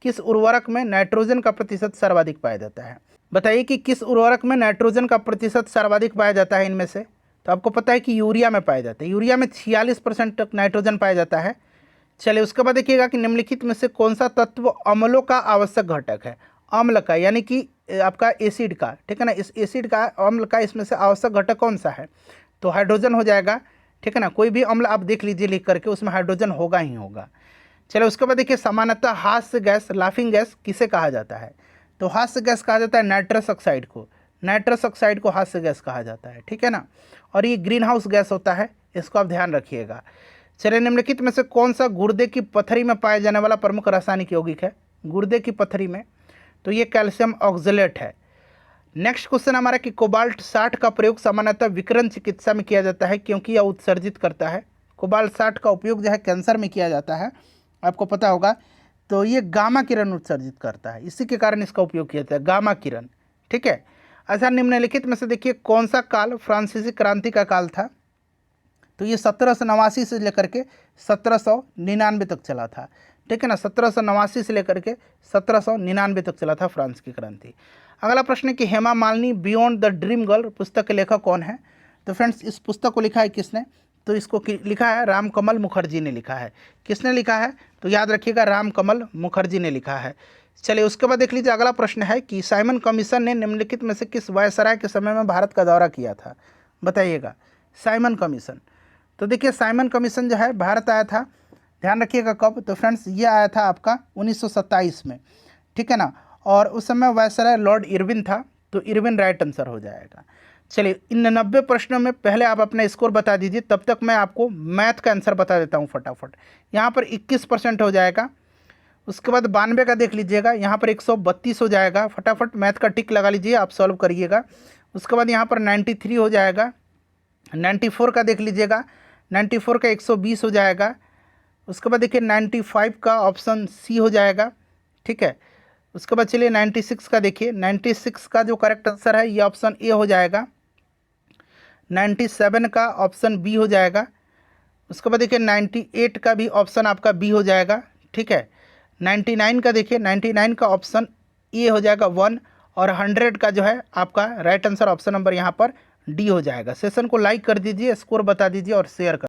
किस उर्वरक में नाइट्रोजन का प्रतिशत सर्वाधिक पाया जाता है? बताइए कि किस उर्वरक में नाइट्रोजन का प्रतिशत सर्वाधिक पाया जाता है इनमें से? तो आपको पता है कि यूरिया में पाया जाता है, यूरिया में 46% तक नाइट्रोजन पाया जाता है। चलिए उसके बाद देखिएगा कि निम्नलिखित में से कौन सा तत्व अम्लों का आवश्यक घटक है? अम्ल का यानी कि आपका एसिड का, ठीक है ना, इस एसिड का, अम्ल का इसमें से आवश्यक घटक कौन सा है? तो हाइड्रोजन हो जाएगा, ठीक है ना। कोई भी अम्ल आप देख लीजिए लिख करके, उसमें हाइड्रोजन होगा ही होगा। चलो उसके बाद देखिए सामान्यतः हास्य गैस, लाफिंग गैस किसे कहा जाता है? तो हास्य गैस कहा जाता है नाइट्रस ऑक्साइड को, नाइट्रस ऑक्साइड को हास्य गैस कहा जाता है, ठीक है ना। और ये ग्रीन हाउस गैस होता है, इसको आप ध्यान रखिएगा। चलिए निम्नलिखित में से कौन सा गुर्दे की पथरी में पाया जाने वाला प्रमुख रासायनिक यौगिक है? गुर्दे की पथरी में, तो ये कैल्शियम ऑक्जेलेट है। नेक्स्ट क्वेश्चन हमारा कि कोबाल्ट 60 का प्रयोग सामान्यतः विकिरण चिकित्सा में किया जाता है क्योंकि यह उत्सर्जित करता है। कोबाल्ट 60 का उपयोग जो है कैंसर में किया जाता है, आपको पता होगा। तो ये गामा किरण उत्सर्जित करता है, इसी के कारण इसका उपयोग किया जाता है, गामा किरण, ठीक है। अच्छा निम्नलिखित में से देखिए कौन सा काल फ्रांसीसी क्रांति का काल था? तो ये 1789 से लेकर के 1799 तक चला था, ठीक है ना। 1789 से लेकर के 1799 तक चला था फ्रांस की क्रांति। अगला प्रश्न है कि Hema Malini beyond the dream girl पुस्तक के लेखक कौन है? तो फ्रेंड्स इस पुस्तक को लिखा है किसने? तो इसको लिखा है रामकमल मुखर्जी ने लिखा है। किसने लिखा है? तो याद रखिएगा रामकमल मुखर्जी ने लिखा है। चलिए उसके बाद देख लीजिए अगला प्रश्न है कि साइमन कमीशन ने निम्नलिखित में से किस वायसराय के समय में भारत का दौरा किया था? बताइएगा साइमन कमीशन। तो देखिए साइमन कमीशन जो है भारत आया था, ध्यान रखिएगा कब? तो फ्रेंड्स ये आया था आपका 1927 में, ठीक है ना। और उस समय वायसराय लॉर्ड इरविन था, तो इरविन राइट आंसर हो जाएगा। चलिए इन 90 प्रश्नों में पहले आप अपना स्कोर बता दीजिए, तब तक मैं आपको मैथ का आंसर बता देता हूँ फटाफट। यहाँ पर 21% हो जाएगा। उसके बाद 92 का देख लीजिएगा, यहाँ पर 132 हो जाएगा। फटाफट मैथ का टिक लगा लीजिए, आप सॉल्व करिएगा। उसके बाद यहाँ पर 93 हो जाएगा। 94 का देख लीजिएगा, 94 का 120 हो जाएगा। उसके बाद देखिए 95 का ऑप्शन सी हो जाएगा, ठीक है। उसके बाद चलिए 96 का देखिए, 96 का जो करेक्ट आंसर है ये ऑप्शन ए हो जाएगा। 97 का ऑप्शन बी हो जाएगा। उसके बाद देखिए 98 का भी ऑप्शन आपका बी हो जाएगा, ठीक है। 99 का देखिए, 99 का ऑप्शन ए हो जाएगा 1। और 100 का जो है आपका राइट आंसर ऑप्शन नंबर यहाँ पर डी हो जाएगा। सेशन को लाइक कर दीजिए, स्कोर बता दीजिए और शेयर कर